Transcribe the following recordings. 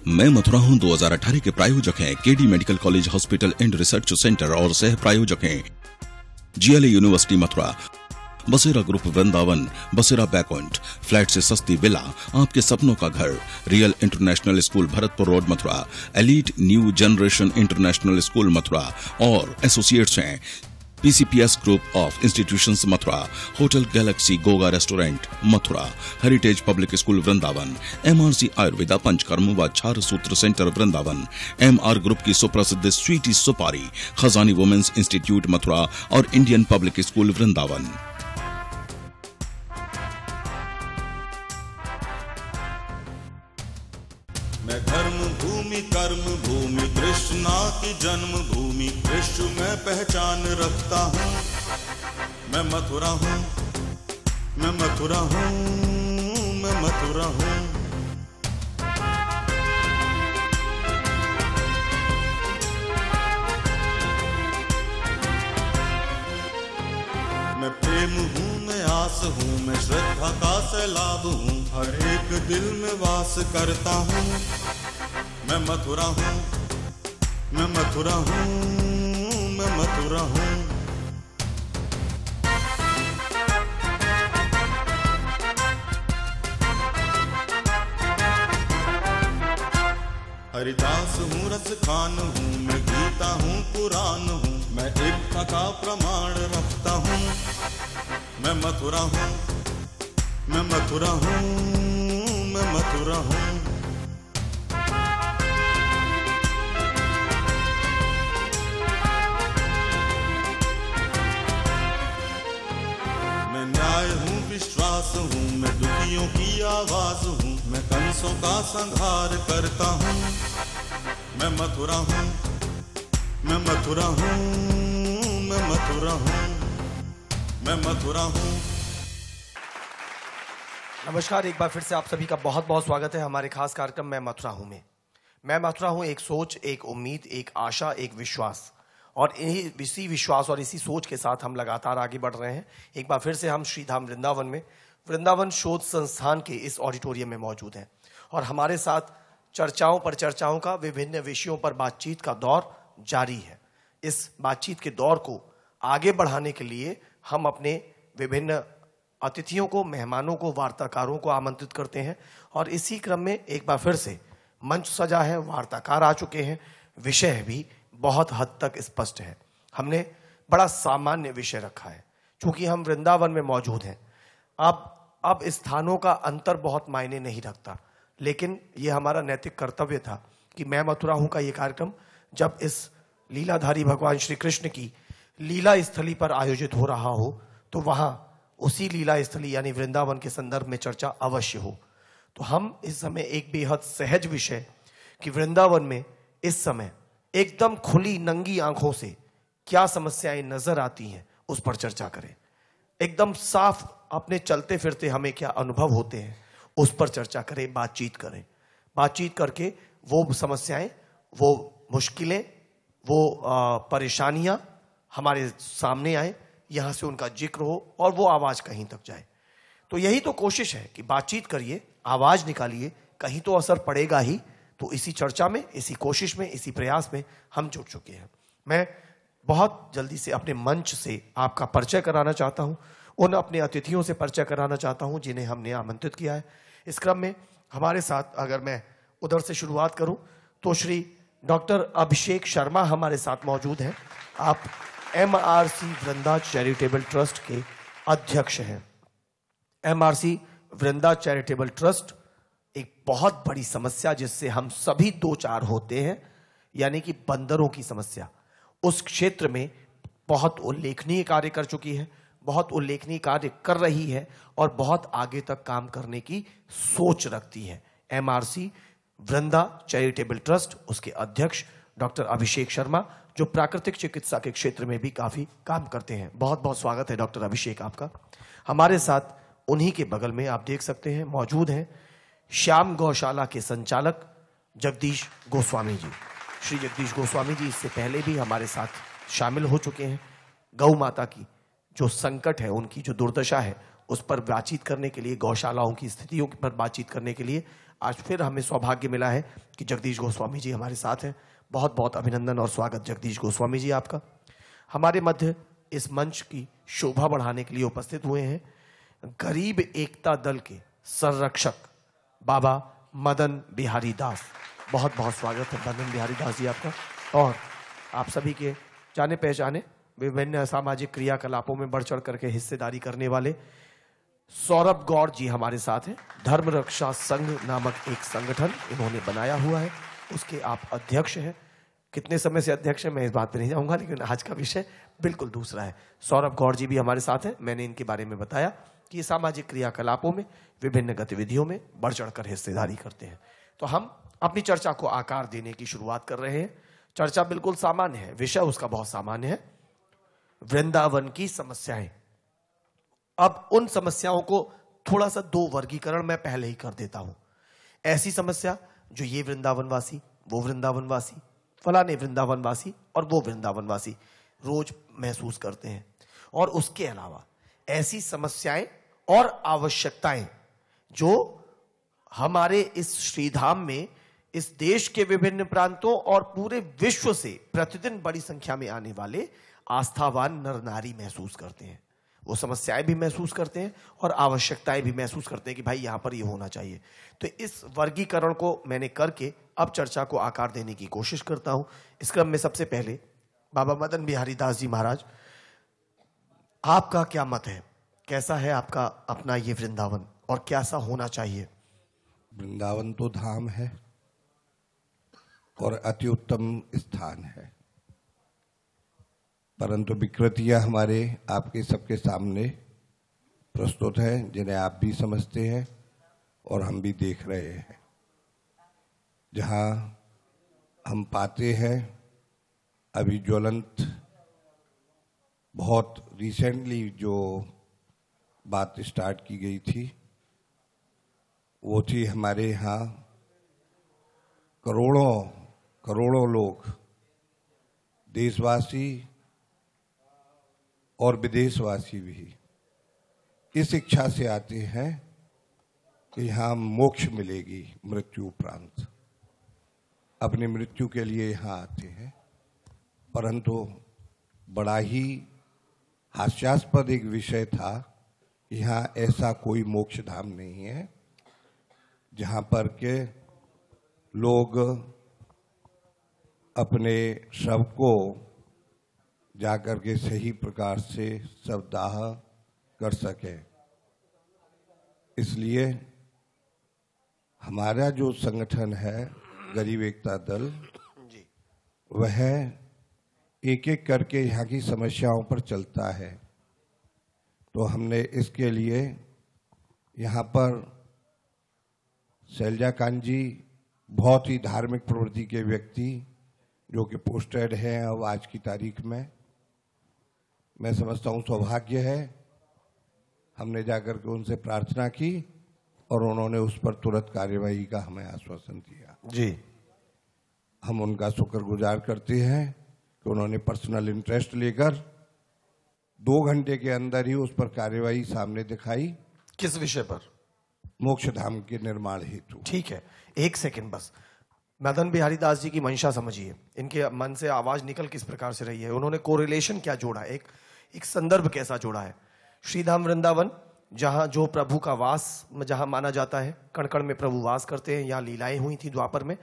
मैं मथुरा हूं 2018 के प्रायोजक हैं KD medical college hospital and research centre और सह प्रायोजक हैं जीएलए यूनिवर्सिटी मथुरा, बसेरा ग्रुप वृंदावन, बसेरा बैकॉइंट, फ्लैट से सस्ती विला, आपके सपनों का घर, real international school Bharatpur road Mathura, elite new generation international school Mathura और एसोसिएट्स हैं PCPS group of institutions Mathura, hotel Galaxy Goga restaurant Mathura, heritage public school Vrindavan, MRC Ayurveda Panchakarma व छार सूत्र सेंटर वृंदावन, एमआर ग्रुप की सुप्रसिद्ध स्वीटी सुपारी, खजानी वुमेन्स इंस्टीट्यूट मथुरा और इंडियन पब्लिक स्कूल वृंदावन। मैं धर्म भूमि कर्म भूमि कृष्णा की जन्म भूमि विश्व में पहचान रखता हूँ। मैं मथुरा हूँ, मैं मथुरा हूँ, मैं मथुरा हूँ। मैं प्रेम हूँ, मैं आस हूँ, मैं श्रद्धा का सैलाब हूँ, हर एक दिल में वास करता हूँ। मैं मथुरा हूँ, मैं मथुरा हूँ, मैं मथुरा हूँ। हरिदास हूँ, रस खान हूँ, मैं गीता हूँ, पुराण हूँ, मैं एकता का प्रमाण रखता हूँ। मैं मथुरा हूँ, मैं मथुरा हूँ, मैं मथुरा हूँ। मैं न्याय हूँ, विश्वास हूँ, मैं दुखियों की आवाज हूँ, मैं कंसों का संहार करता हूँ। मैं मथुरा हूँ, मैं मथुरा हूँ, मैं मथुरा हूँ, मैं मथुरा हूँ। नमस्कार, एक बार फिर से आप सभी का बहुत बहुत स्वागत है हमारे खास कार्यक्रम मैं मथुरा हूं में। मैं मथुरा हूं एक सोच, एक उम्मीद, एक आशा, एक विश्वास, और इसी विश्वास और इसी सोच के साथ हम लगातार आगे बढ़ रहे हैं। एक बार फिर से हम श्रीधाम वृंदावन में वृंदावन शोध संस्थान के इस ऑडिटोरियम में मौजूद हैं और हमारे साथ चर्चाओं पर चर्चाओं का, विभिन्न विषयों पर बातचीत का दौर जारी है। इस बातचीत के दौर को आगे बढ़ाने के लिए हम अपने विभिन्न अतिथियों को, मेहमानों को, वार्ताकारों को आमंत्रित करते हैं और इसी क्रम में एक बार फिर से मंच सजा है, वार्ताकार आ चुके हैं, विषय भी बहुत हद तक स्पष्ट है। हमने बड़ा सामान्य विषय रखा है क्योंकि हम वृंदावन में मौजूद हैं। अब स्थानों का अंतर बहुत मायने नहीं रखता, लेकिन ये हमारा नैतिक कर्तव्य था कि मैं मथुरा हूं का ये कार्यक्रम जब इस लीलाधारी भगवान श्री कृष्ण की लीला स्थली पर आयोजित हो रहा हो तो वहां उसी लीला स्थली यानी वृंदावन के संदर्भ में चर्चा अवश्य हो। तो हम इस समय एक बेहद सहज विषय कि वृंदावन में इस समय एकदम खुली नंगी आंखों से क्या समस्याएं नजर आती हैं उस पर चर्चा करें। एकदम साफ अपने चलते फिरते हमें क्या अनुभव होते हैं उस पर चर्चा करें, बातचीत करें। बातचीत करके वो समस्याएं, वो मुश्किलें, वो परेशानियां हमारे सामने आए, यहां से उनका जिक्र हो और वो आवाज कहीं तक जाए। तो यही तो कोशिश है कि बातचीत करिए, आवाज निकालिए, कहीं तो असर पड़ेगा ही। तो इसी चर्चा में, इसी कोशिश में, इसी प्रयास में हम जुट चुके हैं। मैं बहुत जल्दी से अपने मंच से आपका परिचय कराना चाहता हूं, उन अपने अतिथियों से परिचय कराना चाहता हूं जिन्हें हमने आमंत्रित किया है। इस क्रम में हमारे साथ, अगर मैं उधर से शुरुआत करूं तो श्री डॉक्टर अभिषेक शर्मा हमारे साथ मौजूद हैं। आप एमआरसी वृंदा चैरिटेबल ट्रस्ट के अध्यक्ष हैं। एमआरसी वृंदा चैरिटेबल ट्रस्ट एक बहुत बड़ी समस्या जिससे हम सभी दो चार होते हैं, यानी कि बंदरों की समस्या, उस क्षेत्र में बहुत उल्लेखनीय कार्य कर चुकी है, बहुत उल्लेखनीय कार्य कर रही है और बहुत आगे तक काम करने की सोच रखती है। एमआरसी वृंदा चैरिटेबल ट्रस्ट, उसके अध्यक्ष डॉक्टर अभिषेक शर्मा, जो प्राकृतिक चिकित्सा के क्षेत्र में भी काफी काम करते हैं। बहुत बहुत स्वागत है डॉक्टर अभिषेक आपका। हमारे साथ उन्हीं के बगल में आप देख सकते हैं मौजूद हैं श्याम गौशाला के संचालक जगदीश गोस्वामी जी। श्री जगदीश गोस्वामी जी इससे पहले भी हमारे साथ शामिल हो चुके हैं। गौ माता की जो संकट है, उनकी जो दुर्दशा है, उस पर बातचीत करने के लिए, गौशालाओं की स्थितियों पर बातचीत करने के लिए आज फिर हमें सौभाग्य मिला है कि जगदीश गोस्वामी जी हमारे साथ हैं। बहुत बहुत अभिनंदन और स्वागत जगदीश गोस्वामी जी आपका। हमारे मध्य इस मंच की शोभा बढ़ाने के लिए उपस्थित हुए हैं गरीब एकता दल के संरक्षक बाबा मदन बिहारी दास। बहुत बहुत स्वागत है मदन बिहारी दास जी आपका। और आप सभी के जाने पहचाने विभिन्न सामाजिक क्रियाकलापों में बढ़ चढ़ करके हिस्सेदारी करने वाले सौरभ गौड़ जी हमारे साथ हैं। धर्म रक्षा संघ नामक एक संगठन इन्होंने बनाया हुआ है, उसके आप अध्यक्ष हैं। कितने समय से अध्यक्ष हैं मैं इस बात पे नहीं जाऊंगा, लेकिन आज का विषय बिल्कुल दूसरा है। सौरभ गौड़ जी भी हमारे साथ हैं। मैंने इनके बारे में बताया कि ये सामाजिक क्रियाकलापों में विभिन्न गतिविधियों में बढ़ चढ़कर हिस्सेदारी करते हैं। तो हम अपनी चर्चा को आकार देने की शुरुआत कर रहे हैं। चर्चा बिल्कुल सामान्य है, विषय उसका बहुत सामान्य है, वृंदावन की समस्याएं। अब उन समस्याओं को थोड़ा सा दो वर्गीकरण मैं पहले ही कर देता हूं। ऐसी समस्या जो ये वृंदावनवासी, वो वृंदावनवासी, फलाने वृंदावनवासी और वो वृंदावनवासी रोज महसूस करते हैं। और उसके अलावा ऐसी समस्याएं और आवश्यकताएं जो हमारे इस श्रीधाम में इस देश के विभिन्न प्रांतों और पूरे विश्व से प्रतिदिन बड़ी संख्या में आने वाले आस्थावान नर नारी महसूस करते हैं। वो समस्याएं भी महसूस करते हैं और आवश्यकताएं भी महसूस करते हैं कि भाई यहां पर ये होना चाहिए। तो इस वर्गीकरण को मैंने करके अब चर्चा को आकार देने की कोशिश करता हूं। इस क्रम में सबसे पहले बाबा मदन बिहारी दास जी महाराज, आपका क्या मत है? कैसा है आपका अपना ये वृंदावन और कैसा होना चाहिए? वृंदावन तो धाम है और अति उत्तम स्थान है, परंतु विकृतियां हमारे आपके सबके सामने प्रस्तुत हैं, जिन्हें आप भी समझते हैं और हम भी देख रहे हैं। जहां हम पाते हैं अभी ज्वलंत, बहुत रिसेंटली जो बात स्टार्ट की गई थी वो थी हमारे यहाँ करोड़ों लोग, देशवासी और विदेशवासी भी इस इच्छा से आते हैं कि यहाँ मोक्ष मिलेगी मृत्यु उपरांत। अपनी मृत्यु के लिए यहाँ आते हैं, परंतु बड़ा ही हास्यास्पद एक विषय था। यहाँ ऐसा कोई मोक्ष धाम नहीं है जहाँ पर के लोग अपने शव को जाकर के सही प्रकार से शवदाह कर सके। इसलिए हमारा जो संगठन है गरीब एकता दल, वह एक एक करके यहाँ की समस्याओं पर चलता है। तो हमने इसके लिए यहाँ पर शैलजा कांत जी, बहुत ही धार्मिक प्रवृत्ति के व्यक्ति जो कि पोस्टेड हैं अब आज की तारीख में, मैं समझता हूँ सौभाग्य है। हमने जाकर के उनसे प्रार्थना की और उन्होंने उस पर तुरंत कार्यवाही का हमें आश्वासन दिया जी। हम उनका शुक्रगुजार करते हैं कि उन्होंने पर्सनल इंटरेस्ट लेकर 2 घंटे के अंदर ही उस पर कार्यवाही सामने दिखाई। किस विषय पर? मोक्ष धाम के निर्माण हेतु। ठीक है, एक सेकंड बस। मदन बिहारी दास जी की मंशा समझिए, इनके मन से आवाज निकल किस प्रकार से रही है, उन्होंने कोरिलेशन क्या जोड़ा, एक संदर्भ कैसा जोड़ा है। श्रीधाम वृंदावन, जहां जो प्रभु का वास जहां माना जाता है, कण कण में प्रभु वास करते हैं, यहाँ लीलाएं हुई थी द्वापर में,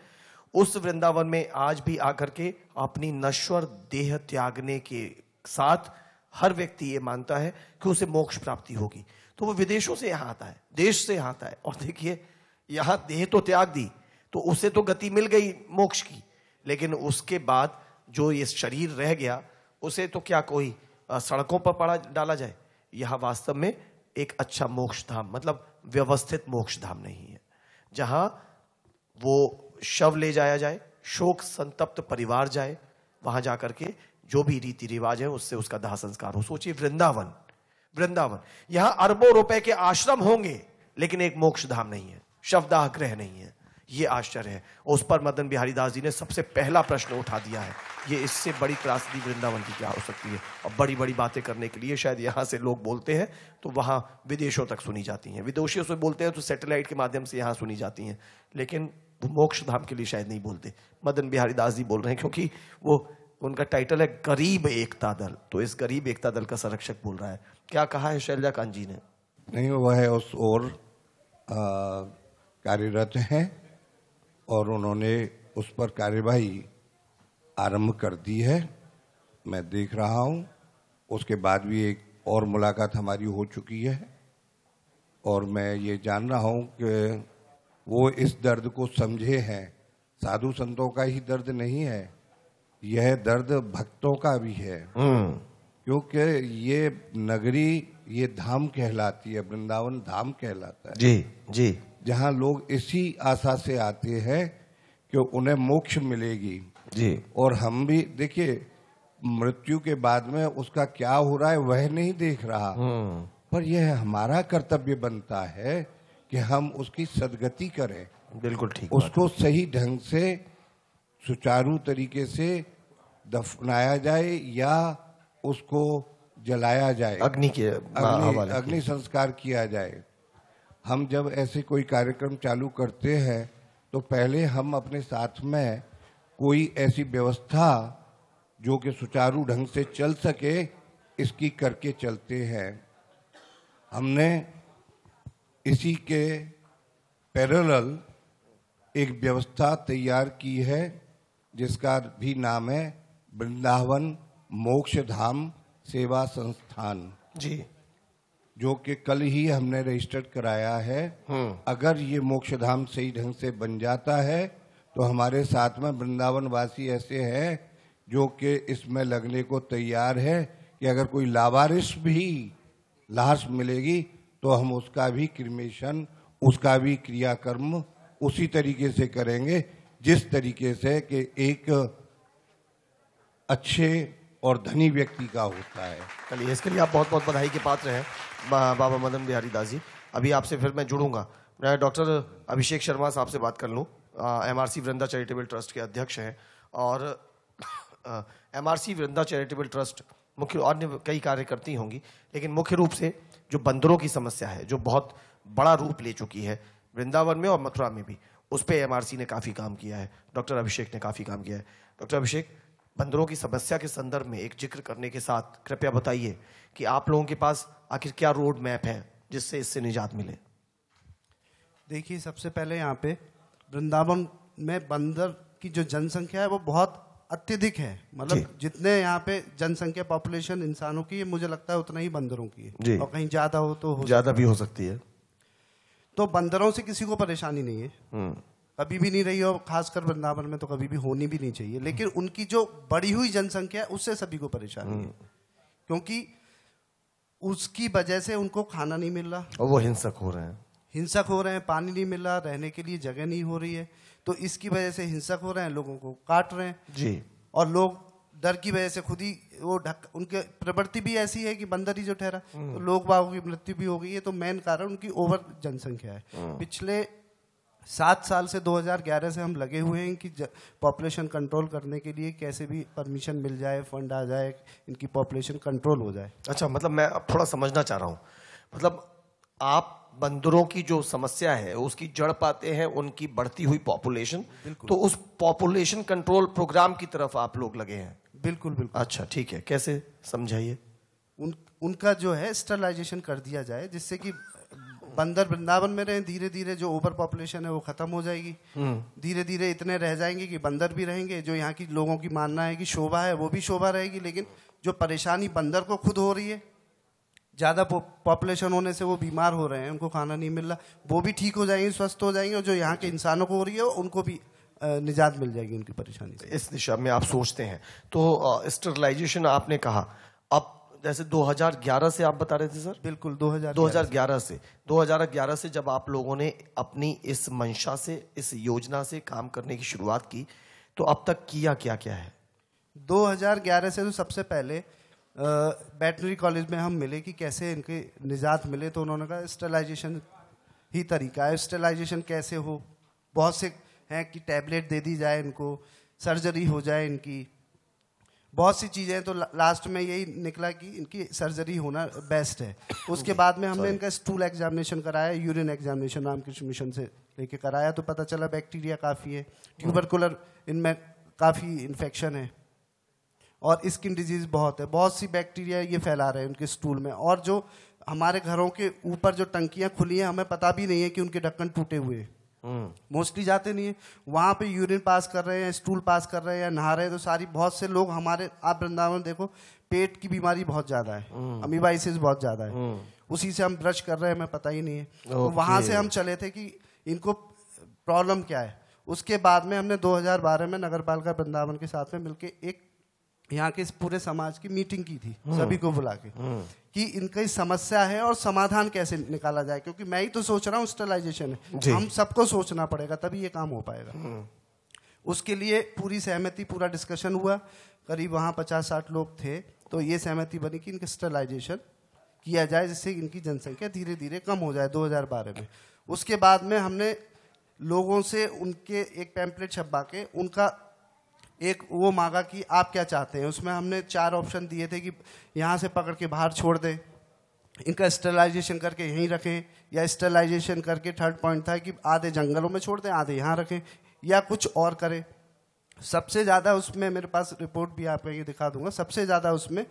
उस वृंदावन में आज भी आकर के अपनी नश्वर देह त्यागने के साथ हर व्यक्ति ये मानता है कि उसे मोक्ष प्राप्ति होगी। तो वो विदेशों से यहाँ आता है, देश से यहाँ आता है, और देखिए यहाँ देह तो त्याग दी तो उसे तो गति मिल गई मोक्ष की, लेकिन उसके बाद जो ये शरीर रह गया उसे तो क्या कोई सड़कों पर डाला जाए। यहाँ वास्तव में एक अच्छा मोक्ष धाम, मतलब व्यवस्थित मोक्ष धाम नहीं है, जहां वो शव ले जाया जाए, शोक संतप्त परिवार जाए, वहां जाकर के जो भी रीति रिवाज है उससे उसका दाह संस्कार हो। सोचिए वृंदावन, यहां अरबों रुपए के आश्रम होंगे लेकिन एक मोक्ष धाम नहीं है, शवदाह गृह नहीं है। ये आश्चर्य है। उस पर मदन बिहारी दास जी ने सबसे पहला प्रश्न उठा दिया है। ये इससे बड़ी त्रासदी वृंदावन की क्या हो सकती है। और बड़ी बड़ी बातें करने के लिए शायद यहाँ से लोग बोलते हैं तो वहाँ विदेशों तक सुनी जाती हैं, विदेशियों से बोलते हैं तो सैटेलाइट के माध्यम से यहाँ सुनी जाती हैं, लेकिन वो मोक्ष धाम के लिए शायद नहीं बोलते। मदन बिहारी दास जी बोल रहे हैं क्योंकि वो उनका टाइटल है गरीब एकता दल, तो इस गरीब एकता दल का संरक्षक बोल रहा है। क्या कहा है शैलजा कांत जी ने? नहीं, वह उस ओर कार्यरत हैं और उन्होंने उस पर कार्यवाही आरंभ कर दी है। मैं देख रहा हूं, उसके बाद भी एक और मुलाकात हमारी हो चुकी है और मैं ये जान रहा हूं कि वो इस दर्द को समझे हैं। साधु संतों का ही दर्द नहीं है, यह दर्द भक्तों का भी है, क्योंकि ये नगरी, ये धाम कहलाती है, वृंदावन धाम कहलाता है जी जी, जहाँ लोग इसी आशा से आते हैं कि उन्हें मोक्ष मिलेगी जी। और हम भी देखिए मृत्यु के बाद में उसका क्या हो रहा है वह नहीं देख रहा, पर यह हमारा कर्तव्य बनता है कि हम उसकी सदगति करें। बिल्कुल ठीक, उसको सही ढंग से सुचारू तरीके से दफनाया जाए या उसको जलाया जाए, अग्नि संस्कार किया जाए। हम जब ऐसे कोई कार्यक्रम चालू करते हैं तो पहले हम अपने साथ में कोई ऐसी व्यवस्था जो कि सुचारू ढंग से चल सके इसकी करके चलते हैं। हमने इसी के पैरेलल एक व्यवस्था तैयार की है जिसका भी नाम है वृंदावन मोक्ष धाम सेवा संस्थान जी, जो कि कल ही हमने रजिस्टर्ड कराया है। अगर ये मोक्ष धाम सही ढंग से बन जाता है तो हमारे साथ में वृंदावन वासी ऐसे हैं जो कि इसमें लगने को तैयार है कि अगर कोई लावारिस भी लाश मिलेगी तो हम उसका भी क्रिमेशन, उसका भी क्रियाकर्म उसी तरीके से करेंगे जिस तरीके से कि एक अच्छे और धनी व्यक्ति का होता है। चलिए, इसके लिए आप बहुत बहुत बधाई के पात्र हैं बाबा मदन बिहारी दास जी। अभी आपसे फिर मैं जुड़ूंगा। मैं डॉक्टर अभिषेक शर्मा साहब से बात कर लूँ। MRC वृंदा चैरिटेबल ट्रस्ट के अध्यक्ष हैं और MRC वृंदा चैरिटेबल ट्रस्ट मुख्य अन्य कई कार्य करती होंगी, लेकिन मुख्य रूप से जो बंदरों की समस्या है जो बहुत बड़ा रूप ले चुकी है वृंदावन में और मथुरा में भी, उस पर MRC ने काफ़ी काम किया है, डॉक्टर अभिषेक ने काफ़ी काम किया है। डॉक्टर अभिषेक, बंदरों की समस्या के संदर्भ में एक जिक्र करने के साथ कृपया बताइए कि आप लोगों के पास आखिर क्या रोड मैप है जिससे इससे निजात मिले। देखिए, सबसे पहले यहाँ पे वृंदावन में बंदर की जो जनसंख्या है वो बहुत अत्यधिक है। मतलब जितने यहाँ पे जनसंख्या पॉपुलेशन इंसानों की है, मुझे लगता है उतना ही बंदरों की है, और कहीं ज्यादा हो तो ज्यादा भी हो सकती है। तो बंदरों से किसी को परेशानी नहीं है, कभी भी नहीं रही, और खासकर वृंदावन में तो कभी भी होनी भी नहीं चाहिए। लेकिन उनकी जो बढ़ी हुई जनसंख्या है उससे सभी को परेशानी है, क्योंकि उसकी वजह से उनको खाना नहीं मिल रहा और वो हिंसक हो रहे हैं, पानी नहीं मिल रहा, रहने के लिए जगह नहीं हो रही है, तो इसकी वजह से हिंसक हो रहे हैं, लोगों को काट रहे हैं जी। और लोग डर की वजह से खुद ही वो उनके प्रवृत्ति भी ऐसी है कि बंदर ही जो ठहरा, तो लोग बागों की मृत्यु भी हो गई है। तो मेन कारण उनकी ओवर जनसंख्या है। पिछले 7 साल से 2011 से हम लगे हुए हैं कि पॉपुलेशन कंट्रोल करने के लिए कैसे भी परमिशन मिल जाए, फंड आ जाए, इनकी पॉपुलेशन कंट्रोल हो जाए। अच्छा, मतलब मैं अब थोड़ा समझना चाह रहा हूँ, मतलब आप बंदरों की जो समस्या है उसकी जड़ पाते हैं उनकी बढ़ती हुई पॉपुलेशन, तो उस पॉपुलेशन कंट्रोल प्रोग्राम की तरफ आप लोग लगे हैं। बिल्कुल बिल्कुल। अच्छा, ठीक है, कैसे समझाइए। उनका जो है स्टरलाइजेशन कर दिया जाए जिससे कि बंदर वृंदावन में रहे, धीरे धीरे जो ओवर पॉपुलेशन है वो खत्म हो जाएगी, धीरे धीरे इतने रह जाएंगे कि बंदर भी रहेंगे। जो यहाँ की लोगों की मानना है कि शोभा है वो भी शोभा रहेगी, लेकिन जो परेशानी बंदर को खुद हो रही है, ज्यादा पॉपुलेशन होने से वो बीमार हो रहे हैं, उनको खाना नहीं मिल रहा, वो भी ठीक हो जाएंगे, स्वस्थ हो जाएंगे, और जो यहाँ के इंसानों को हो रही है उनको भी निजात मिल जाएगी उनकी परेशानी से। इस दिशा में आप सोचते हैं। तो स्टरलाइजेशन आपने कहा, अब जैसे 2011 से आप बता रहे थे सर? बिल्कुल, 2011 से जब आप लोगों ने अपनी इस मंशा से, इस योजना से काम करने की शुरुआत की, तो अब तक किया क्या क्या है? 2011 से तो सबसे पहले वेटनरी कॉलेज में हम मिले कि कैसे इनके निजात मिले, तो उन्होंने कहा स्टरलाइजेशन ही तरीका है, स्टरलाइजेशन कैसे हो, बहुत से हैं कि टैबलेट दे दी जाए इनको, सर्जरी हो जाए इनकी, बहुत सी चीज़ें। तो लास्ट में यही निकला कि इनकी सर्जरी होना बेस्ट है। उसके बाद में हमने इनका स्टूल एग्जामिनेशन कराया, यूरिन एग्जामिनेशन रामकृष्ण मिशन से लेके कराया, तो पता चला बैक्टीरिया काफ़ी है, ट्यूबरकुलर इनमें काफ़ी इन्फेक्शन है और स्किन डिजीज बहुत है, बहुत सी बैक्टीरिया ये फैला रहे हैं उनके स्टूल में। और जो हमारे घरों के ऊपर जो टंकियां खुली हैं, हमें पता भी नहीं है कि उनके ढक्कन टूटे हुए हैं, मोस्टली जाते नहीं है वहां पे, यूरिन पास कर रहे हैं, स्टूल पास कर रहे हैं, नहा रहे हैं। तो सारी बहुत से लोग हमारे, आप वृंदावन देखो, पेट की बीमारी बहुत ज्यादा है, अमीबाइसिस बहुत ज्यादा है, उसी से हम ब्रश कर रहे हैं, हमें पता ही नहीं है। तो वहां से हम चले थे कि इनको प्रॉब्लम क्या है। उसके बाद में हमने 2012 में नगर पालिका वृंदावन के साथ में मिलके एक यहाँ के इस पूरे समाज की मीटिंग की थी, सभी को बुला के, कि इनकी समस्या है और समाधान कैसे निकाला जाए। क्योंकि मैं ही तो सोच रहा हूँ स्टरलाइजेशन है, हम सबको सोचना पड़ेगा तभी ये काम हो पाएगा। उसके लिए पूरी सहमति, पूरा डिस्कशन हुआ, करीब वहाँ 50-60 लोग थे। तो ये सहमति बनी कि इनका स्टरलाइजेशन किया जाए, जिससे इनकी जनसंख्या धीरे धीरे कम हो जाए 2012 में। उसके बाद में हमने लोगों से उनके एक पैम्पलेट छपवा के उनका एक वो मांगा कि आप क्या चाहते हैं। उसमें हमने 4 ऑप्शन दिए थे कि यहाँ से पकड़ के बाहर छोड़ दें, इनका स्टरलाइजेशन करके यहीं रखें, या स्टरलाइजेशन करके थर्ड पॉइंट था कि आधे जंगलों में छोड़ दें, आधे यहाँ रखें, या कुछ और करें। सबसे ज़्यादा उसमें मेरे पास रिपोर्ट भी आपको ये दिखा दूंगा, सबसे ज़्यादा उसमें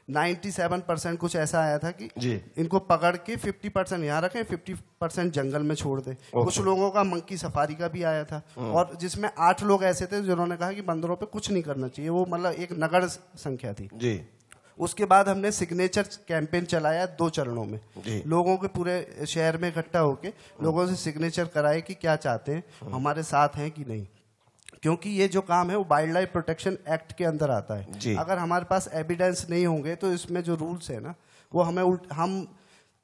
97% कुछ ऐसा आया था कि इनको पकड़ के 50% यहाँ रखें, 50% जंगल में छोड़ दें। कुछ लोगों का मंकी सफारी का भी आया था, और जिसमें 8 लोग ऐसे थे जिन्होंने कहा कि बंदरों पे कुछ नहीं करना चाहिए। वो मतलब एक नगण्य संख्या थी जी। उसके बाद हमने सिग्नेचर कैंपेन चलाया 2 चरणों में, लोगों के पूरे शहर में इकट्ठा होके लोगों से सिग्नेचर कराए कि क्या चाहते हैं, हमारे साथ हैं कि नहीं। क्योंकि ये जो काम है वो वाइल्ड लाइफ प्रोटेक्शन एक्ट के अंदर आता है। अगर हमारे पास एविडेंस नहीं होंगे तो इसमें जो रूल्स है ना, वो हम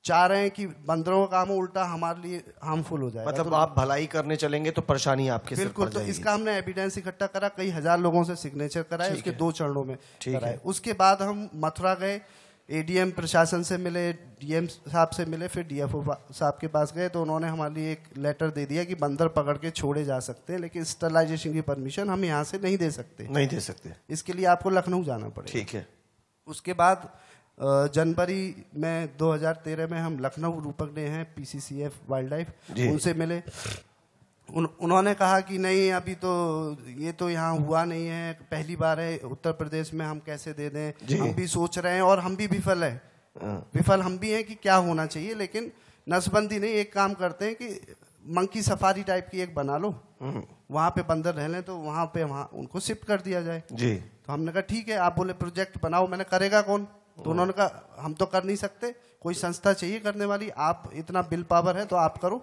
चाह रहे हैं कि बंदरों का काम उल्टा हमारे लिए हार्मफुल हो जाए। मतलब आप भलाई करने चलेंगे तो परेशानी आपके सिर पर बिल्कुल। तो इसका हमने एविडेंस इकट्ठा करा, कई हजार लोगों से सिग्नेचर कराए, उसके 2 चरणों में कराए। उसके बाद हम मथुरा गए, एडीएम प्रशासन से मिले, डीएम साहब से मिले, फिर डीएफओ साहब के पास गए। तो उन्होंने हमारे लिए एक लेटर दे दिया कि बंदर पकड़ के छोड़े जा सकते हैं, लेकिन स्टरलाइजेशन की परमिशन हम यहाँ से नहीं दे सकते। इसके लिए आपको लखनऊ जाना पड़ेगा। ठीक है। उसके बाद जनवरी में 2013 में हम लखनऊ रूपक डे हैं, पीसीसीएफ वाइल्ड लाइफ, उनसे मिले। उन्होंने कहा कि नहीं, अभी तो ये तो यहाँ हुआ नहीं है, पहली बार है उत्तर प्रदेश में, हम कैसे दे दें, हम भी सोच रहे हैं और हम भी विफल हम भी हैं कि क्या होना चाहिए। लेकिन नसबंदी नहीं, एक काम करते हैं कि मंकी सफारी टाइप की एक बना लो, वहाँ पे बंदर रह लें, तो वहाँ पे उनको शिफ्ट कर दिया जाए जी। तो हमने कहा ठीक है। आप बोले प्रोजेक्ट बनाओ, मैंने करेगा कौन? तो उन्होंने कहा हम तो कर नहीं सकते, कोई संस्था चाहिए करने वाली, आप इतना बिल पावर है तो आप करो,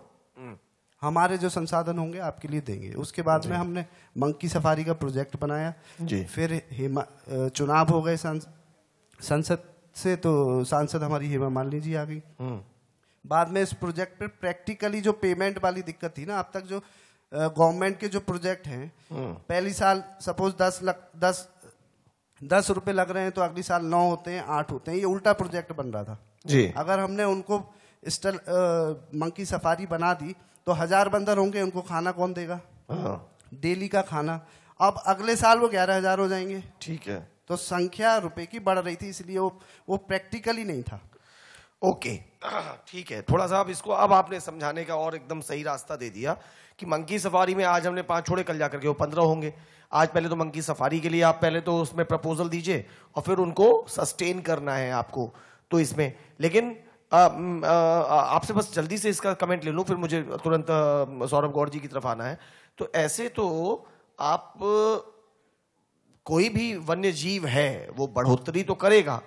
हमारे जो संसाधन होंगे आपके लिए देंगे। उसके बाद में हमने मंकी सफारी का प्रोजेक्ट बनाया जी। फिर चुनाव हो गए संसद से, तो सांसद हमारी हेमा मालिनी जी आ गई। बाद में इस प्रोजेक्ट पर प्रैक्टिकली जो पेमेंट वाली दिक्कत थी ना, अब तक जो गवर्नमेंट के जो प्रोजेक्ट हैं, पहली साल सपोज 10 रुपए लग रहे हैं, तो अगली साल 9 होते हैं, 8 होते हैं, ये उल्टा प्रोजेक्ट बन रहा था जी। अगर हमने उनको मंकी सफारी बना दी तो 1000 बंदर होंगे, उनको खाना कौन देगा? डेली का खाना। अब अगले साल वो 11,000 हो जाएंगे। ठीक है। तो संख्या रुपए की बढ़ रही थी, इसलिए वो प्रैक्टिकली नहीं था। ओके, ठीक है। थोड़ा सा अब इसको, अब आपने समझाने का और एकदम सही रास्ता दे दिया कि मंकी सफारी में आज हमने 5 छोड़े, कल जाकर के वो 15 होंगे। आज पहले तो मंकी सफारी के लिए आप पहले तो उसमें प्रपोजल दीजिए और फिर उनको सस्टेन करना है आपको। तो इसमें लेकिन आपसे बस जल्दी से इसका कमेंट ले लूं, फिर मुझे तुरंत सौरभ गौड़ जी की तरफ आना है। तो ऐसे तो आप कोई भी वन्य जीव है वो बढ़ोतरी तो करेगा,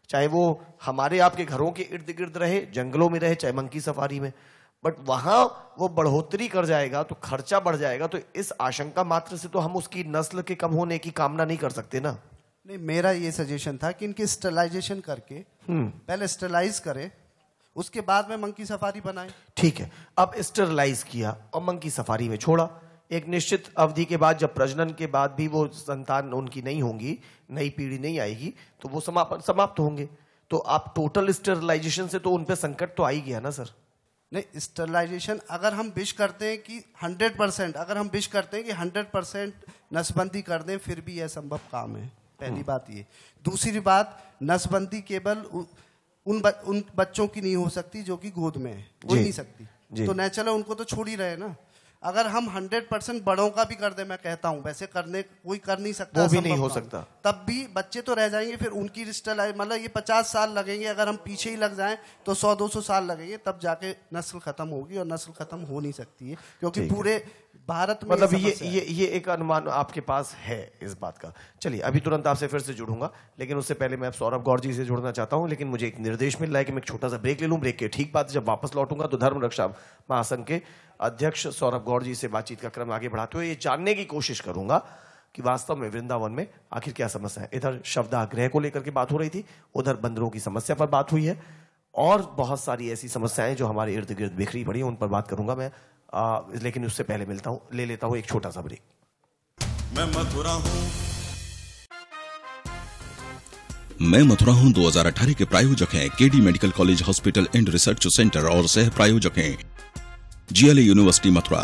चाहे वो हमारे आपके घरों के इर्द गिर्द रहे, जंगलों में रहे, चाहे मंकी सफारी में, बट वहां वो बढ़ोतरी कर जाएगा तो खर्चा बढ़ जाएगा। तो इस आशंका मात्र से तो हम उसकी नस्ल के कम होने की कामना नहीं कर सकते ना। नहीं, मेरा ये सजेशन था कि इनकी स्टरलाइजेशन करके पहले स्टरलाइज करें, उसके बाद में मंकी सफारी बनाए। ठीक है। अब स्टरलाइज किया और मंकी सफारी में छोड़ा, एक निश्चित अवधि के बाद जब प्रजनन के बाद भी वो संतान उनकी नहीं होंगी, नई पीढ़ी नहीं आएगी, तो वो समाप्त होंगे। तो आप टोटल स्टरलाइजेशन से तो उन पे संकट तो आ ही गया ना सर। नहीं, स्टरलाइजेशन अगर हम विश करते हैं कि 100%, अगर हम विश करते हैं कि 100% नसबंदी कर दें, फिर भी यह संभव काम है। पहली बात ये। दूसरी बात, नसबंदी केवल उन बच्चों की नहीं हो सकती जो कि गोद में है, हो नहीं सकती। तो नेचुरल उनको तो छोड़ ही रहे ना। अगर हम 100% बड़ों का भी कर दे, मैं कहता हूं, वैसे करने कोई कर नहीं सकता, वो भी नहीं हो सकता, तब भी बच्चे तो रह जाएंगे। फिर उनकी मतलब ये 50 साल लगेंगे, अगर हम पीछे ही लग जाएं तो 100-200 साल लगेंगे, तब जाके नस्ल खत्म होगी। और नस्ल खत्म हो नहीं सकती है, क्योंकि पूरे भारत में मतलब ये एक अनुमान आपके पास है इस बात का। चलिए, अभी तुरंत आपसे फिर से जुड़ूंगा, लेकिन उससे पहले मैं सौरभ गौर जी से जुड़ना चाहता हूं। लेकिन मुझे एक निर्देश मिल रहा है कि मैं एक छोटा सा ब्रेक ले लूं। ब्रेक के ठीक बाद जब वापस लौटूंगा तो धर्म रक्षा महासंघ के अध्यक्ष सौरभ गौर जी से बातचीत का क्रम आगे बढ़ाते हुए ये जानने की कोशिश करूंगा कि वास्तव में वृंदावन में आखिर क्या समस्या है। इधर शवदाह को लेकर के बात हो रही थी, उधर बंदरों की समस्या पर बात हुई है, और बहुत सारी ऐसी समस्याएं जो हमारे इर्द गिर्द बिखरी पड़ी हैं, उन पर बात करूंगा मैं। लेकिन उससे पहले ले लेता हूं एक छोटा सा ब्रेक। मैं मथुरा हूं, मैं मथुरा हूं 2018 के प्रायोजक हैं KD medical college hospital and research centre और सह प्रायोजक हैं जीएलए यूनिवर्सिटी मथुरा,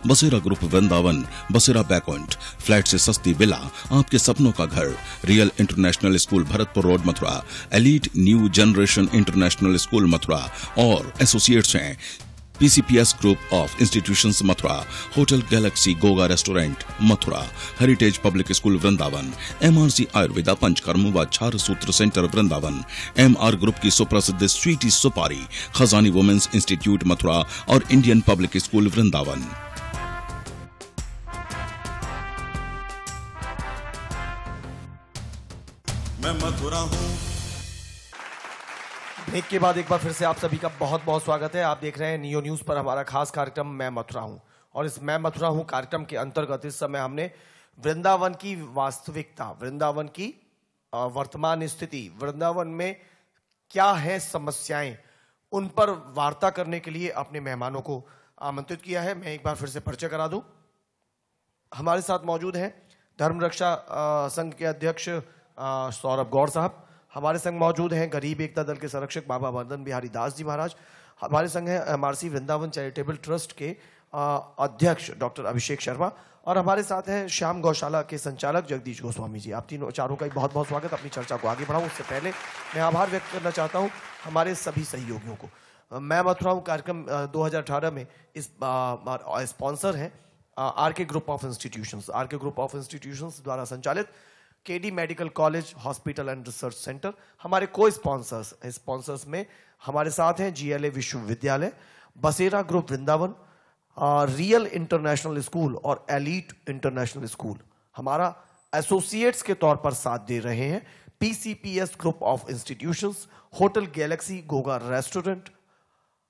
बसेरा ग्रुप वृंदावन, बसेरा बैकॉन्ट, फ्लैट से सस्ती विला, आपके सपनों का घर, real international school Bharatpur road Mathura, elite new generation international school Mathura और एसोसिएट्स हैं PCPS group of institutions Mathura, hotel Galaxy Goga restaurant Mathura, heritage public school Vrindavan, MRC Ayurveda Panchakarma व छात्र सूत्र सेंटर वृंदावन, एमआर ग्रुप की सुप्रसिद्ध स्वीटी सुपारी, खजानी वुमेन्स इंस्टीट्यूट मथुरा और इंडियन पब्लिक स्कूल वृंदावन। मैं मथुरा हूं। ब्रेक के बाद एक बार फिर से आप सभी का बहुत बहुत स्वागत है। आप देख रहे हैं नियो न्यूज पर हमारा खास कार्यक्रम मैं मथुरा हूं, और इस मैं मथुरा हूं कार्यक्रम के अंतर्गत इस समय हमने वृंदावन की वास्तविकता, वृंदावन की वर्तमान स्थिति, वृंदावन में क्या है समस्याएं, उन पर वार्ता करने के लिए अपने मेहमानों को आमंत्रित किया है। मैं एक बार फिर से परिचय करा दूं। हमारे साथ मौजूद हैं धर्म रक्षा संघ के अध्यक्ष सौरभ गौर साहब, हमारे संग मौजूद हैं गरीब एकता दल के संरक्षक बाबा मदन बिहारी दास जी महाराज, हमारे संग हैं एमआरसी वृंदावन चैरिटेबल ट्रस्ट के अध्यक्ष डॉक्टर अभिषेक शर्मा, और हमारे साथ हैं श्याम गौशाला के संचालक जगदीश गोस्वामी जी। आप चारों का बहुत बहुत स्वागत। अपनी चर्चा को आगे बढ़ाऊं उससे पहले मैं आभार व्यक्त करना चाहता हूं हमारे सभी सहयोगियों को। मैं मथुरा हूं कार्यक्रम 2018 में इस स्पॉन्सर हैं RK group of institutions, RK group of institutions द्वारा संचालित KD medical college hospital and research centre हमारे को स्पॉन्सर्स में हमारे साथ हैं जीएलए विश्वविद्यालय, Basera group Vrindavan, real international school और एलीट इंटरनेशनल स्कूल। हमारा एसोसिएट्स के तौर पर साथ दे रहे हैं PCPS group of institutions, hotel Galaxy Goga restaurant,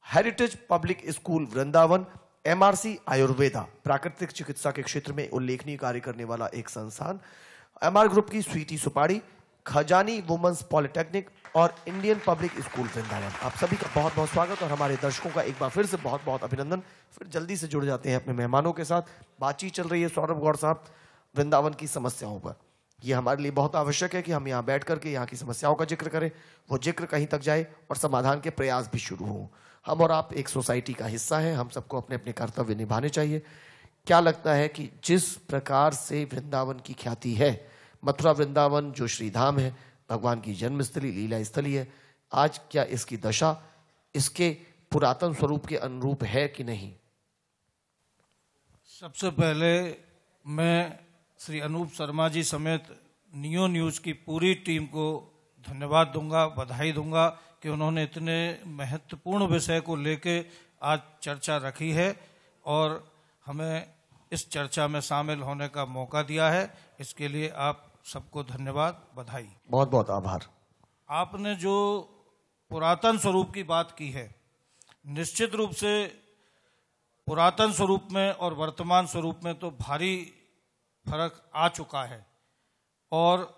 heritage public school Vrindavan, MRC Ayurveda प्राकृतिक चिकित्सा के क्षेत्र में उल्लेखनीय कार्य करने वाला एक संस्थान, एमआर ग्रुप की स्वीटी सुपारी, खजानी वुमेन्स पॉलिटेक्निक और इंडियन पब्लिक स्कूल वृंदावन। आप सभी का बहुत बहुत स्वागत और हमारे दर्शकों का एक बार फिर से बहुत बहुत अभिनंदन। फिर जल्दी से जुड़ जाते हैं अपने मेहमानों के साथ। बातचीत चल रही है सौरभ गौर साहब वृंदावन की समस्याओं पर। यह हमारे लिए बहुत आवश्यक है कि हम यहाँ बैठ करके यहाँ की समस्याओं का जिक्र करें, वो जिक्र कहीं तक जाए और समाधान के प्रयास भी शुरू हों। हम और आप एक सोसाइटी का हिस्सा है, हम सबको अपने अपने कर्तव्य निभाने चाहिए। क्या लगता है कि जिस प्रकार से वृंदावन की ख्याति है, मथुरा वृंदावन जो श्रीधाम है, भगवान की जन्मस्थली, लीला स्थली है, आज क्या इसकी दशा इसके पुरातन स्वरूप के अनुरूप है कि नहीं? सबसे पहले मैं श्री अनूप शर्मा जी समेत नियो न्यूज की पूरी टीम को धन्यवाद दूंगा, बधाई दूंगा कि उन्होंने इतने महत्वपूर्ण विषय को लेके आज चर्चा रखी है और हमें इस चर्चा में शामिल होने का मौका दिया है। इसके लिए आप सबको धन्यवाद, बधाई। बहुत बहुत आभार। आपने जो पुरातन स्वरूप की बात की है, निश्चित रूप से पुरातन स्वरूप में और वर्तमान स्वरूप में तो भारी फर्क आ चुका है और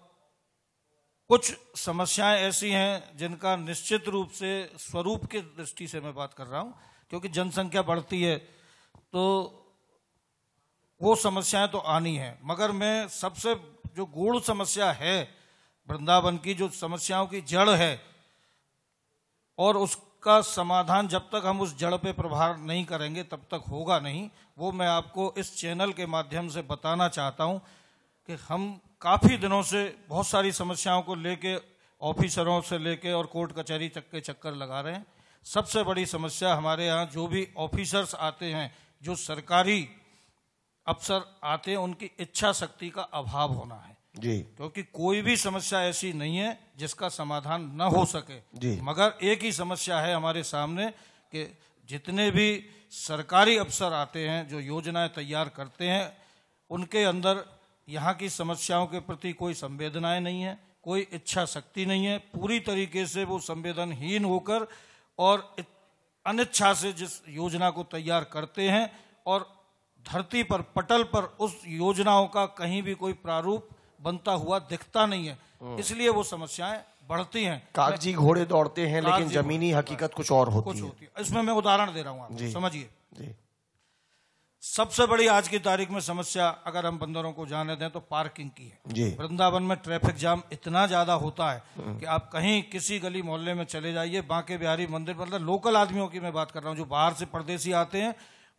कुछ समस्याएं ऐसी हैं जिनका निश्चित रूप से स्वरूप की दृष्टि से मैं बात कर रहा हूं, क्योंकि जनसंख्या बढ़ती है तो वो समस्याएं तो आनी है। मगर मैं सबसे जो गूढ़ समस्या है वृंदावन की, जो समस्याओं की जड़ है और उसका समाधान जब तक हम उस जड़ पे प्रहार नहीं करेंगे तब तक होगा नहीं। वो मैं आपको इस चैनल के माध्यम से बताना चाहता हूं कि हम काफ़ी दिनों से बहुत सारी समस्याओं को लेके ऑफिसरों से लेके और कोर्ट कचहरी तक के चक्कर लगा रहे हैं। सबसे बड़ी समस्या हमारे यहाँ जो भी ऑफिसर्स आते हैं, जो सरकारी अफसर आते हैं, उनकी इच्छा शक्ति का अभाव होना है जी। क्योंकि कोई भी समस्या ऐसी नहीं है जिसका समाधान न हो सके जी। मगर एक ही समस्या है हमारे सामने कि जितने भी सरकारी अफसर आते हैं, जो योजनाएं तैयार करते हैं, उनके अंदर यहाँ की समस्याओं के प्रति कोई संवेदनाएं नहीं है, कोई इच्छा शक्ति नहीं है। पूरी तरीके से वो संवेदनहीन होकर और अनिच्छा से जिस योजना को तैयार करते हैं और धरती पर, पटल पर उस योजनाओं का कहीं भी कोई प्रारूप बनता हुआ दिखता नहीं है, इसलिए वो समस्याएं बढ़ती हैं। कागजी घोड़े दौड़ते हैं लेकिन जमीनी हकीकत कुछ और होती है। इसमें मैं उदाहरण दे रहा हूं आपको, समझिए। जी। सबसे बड़ी आज की तारीख में समस्या अगर हम बंदरों को जाने दें तो पार्किंग की है जी। वृंदावन में ट्रैफिक जाम इतना ज्यादा होता है कि आप कहीं किसी गली मोहल्ले में चले जाइए, बांके बिहारी मंदिर, मतलब लोकल आदमियों की मैं बात कर रहा हूं, जो बाहर से परदेसी आते हैं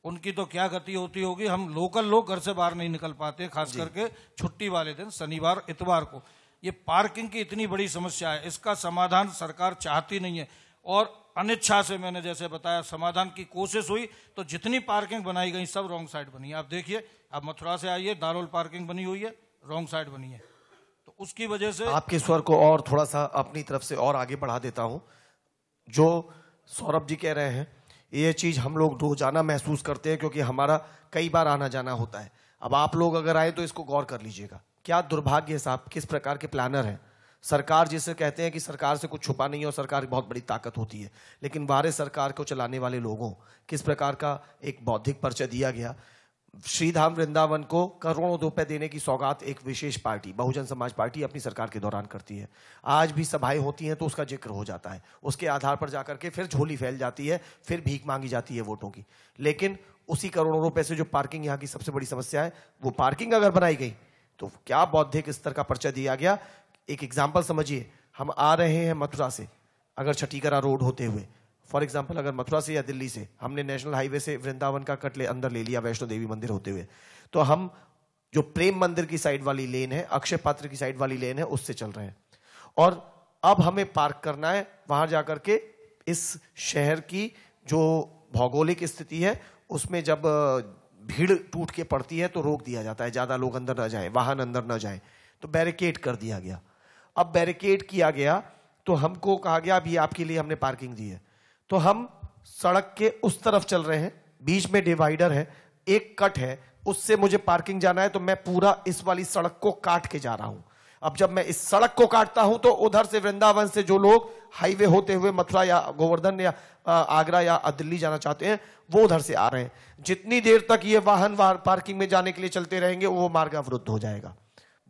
उनकी तो क्या गति होती होगी। हम लोकल लोग घर से बाहर नहीं निकल पाते, खास करके छुट्टी वाले दिन, शनिवार इतवार को। ये पार्किंग की इतनी बड़ी समस्या है, इसका समाधान सरकार चाहती नहीं है और अनिच्छा से, मैंने जैसे बताया, समाधान की कोशिश हुई तो जितनी पार्किंग बनाई गई सब रॉन्ग साइड बनी है। आप देखिए, आप मथुरा से आइए, दारोल पार्किंग बनी हुई है, रॉन्ग साइड बनी है। तो उसकी वजह से आपके स्वर को और थोड़ा सा अपनी तरफ से और आगे बढ़ा देता हूं। जो सौरभ जी कह रहे हैं ये चीज हम लोग रोजाना महसूस करते हैं क्योंकि हमारा कई बार आना जाना होता है। अब आप लोग अगर आए तो इसको गौर कर लीजिएगा। क्या दुर्भाग्य है साहब, किस प्रकार के प्लानर हैं। सरकार जिसे कहते हैं कि सरकार से कुछ छुपा नहीं है और सरकार की बहुत बड़ी ताकत होती है, लेकिन बाहर सरकार को चलाने वाले लोगों किस प्रकार का एक बौद्धिक परिचय दिया गया। श्रीधाम वृंदावन को करोड़ों रुपए देने की सौगात एक विशेष पार्टी, बहुजन समाज पार्टी, अपनी सरकार के दौरान करती है। आज भी सभाएं होती हैं तो उसका जिक्र हो जाता है, उसके आधार पर जाकर के फिर झोली फैल जाती है, फिर भीख मांगी जाती है वोटों की। लेकिन उसी करोड़ों रुपए से जो पार्किंग यहाँ की सबसे बड़ी समस्या है, वो पार्किंग अगर बनाई गई तो क्या बौद्धिक स्तर का परिचय दिया गया। एक एग्जाम्पल समझिए, हम आ रहे हैं मथुरा से, अगर छठीकरा रोड होते हुए, फॉर एग्जाम्पल अगर मथुरा से या दिल्ली से हमने नेशनल हाईवे से वृंदावन का कट अंदर ले लिया वैष्णो देवी मंदिर होते हुए, तो हम जो प्रेम मंदिर की साइड वाली लेन है, अक्षय पात्र की साइड वाली लेन है, उससे चल रहे हैं। और अब हमें पार्क करना है वहां जाकर के। इस शहर की जो भौगोलिक स्थिति है उसमें जब भीड़ टूट के पड़ती है तो रोक दिया जाता है, ज्यादा लोग अंदर न जाए, वाहन अंदर न जाए, तो बैरिकेड कर दिया गया। अब बैरिकेड किया गया तो हमको कहा गया अभी आपके लिए हमने पार्किंग दी है, तो हम सड़क के उस तरफ चल रहे हैं, बीच में डिवाइडर है, एक कट है, उससे मुझे पार्किंग जाना है, तो मैं पूरा इस वाली सड़क को काट के जा रहा हूं। अब जब मैं इस सड़क को काटता हूं तो उधर से वृंदावन से जो लोग हाईवे होते हुए मथुरा या गोवर्धन या आगरा या दिल्ली जाना चाहते हैं वो उधर से आ रहे हैं। जितनी देर तक ये वाहन पार्किंग में जाने के लिए चलते रहेंगे वो मार्ग अवरुद्ध हो जाएगा,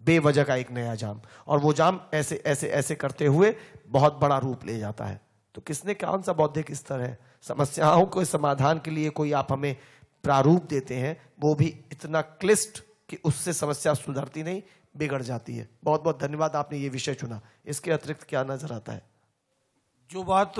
बेवजह का एक नया जाम, और वो जाम ऐसे ऐसे ऐसे करते हुए बहुत बड़ा रूप ले जाता है। तो किसने कौन सा बौद्धिक स्तर है। समस्याओं के समाधान के लिए कोई आप हमें प्रारूप देते हैं, वो भी इतना क्लिष्ट कि उससे समस्या सुधरती नहीं, बिगड़ जाती है। बहुत बहुत धन्यवाद, आपने ये विषय चुना। इसके अतिरिक्त क्या नजर आता है? जो बात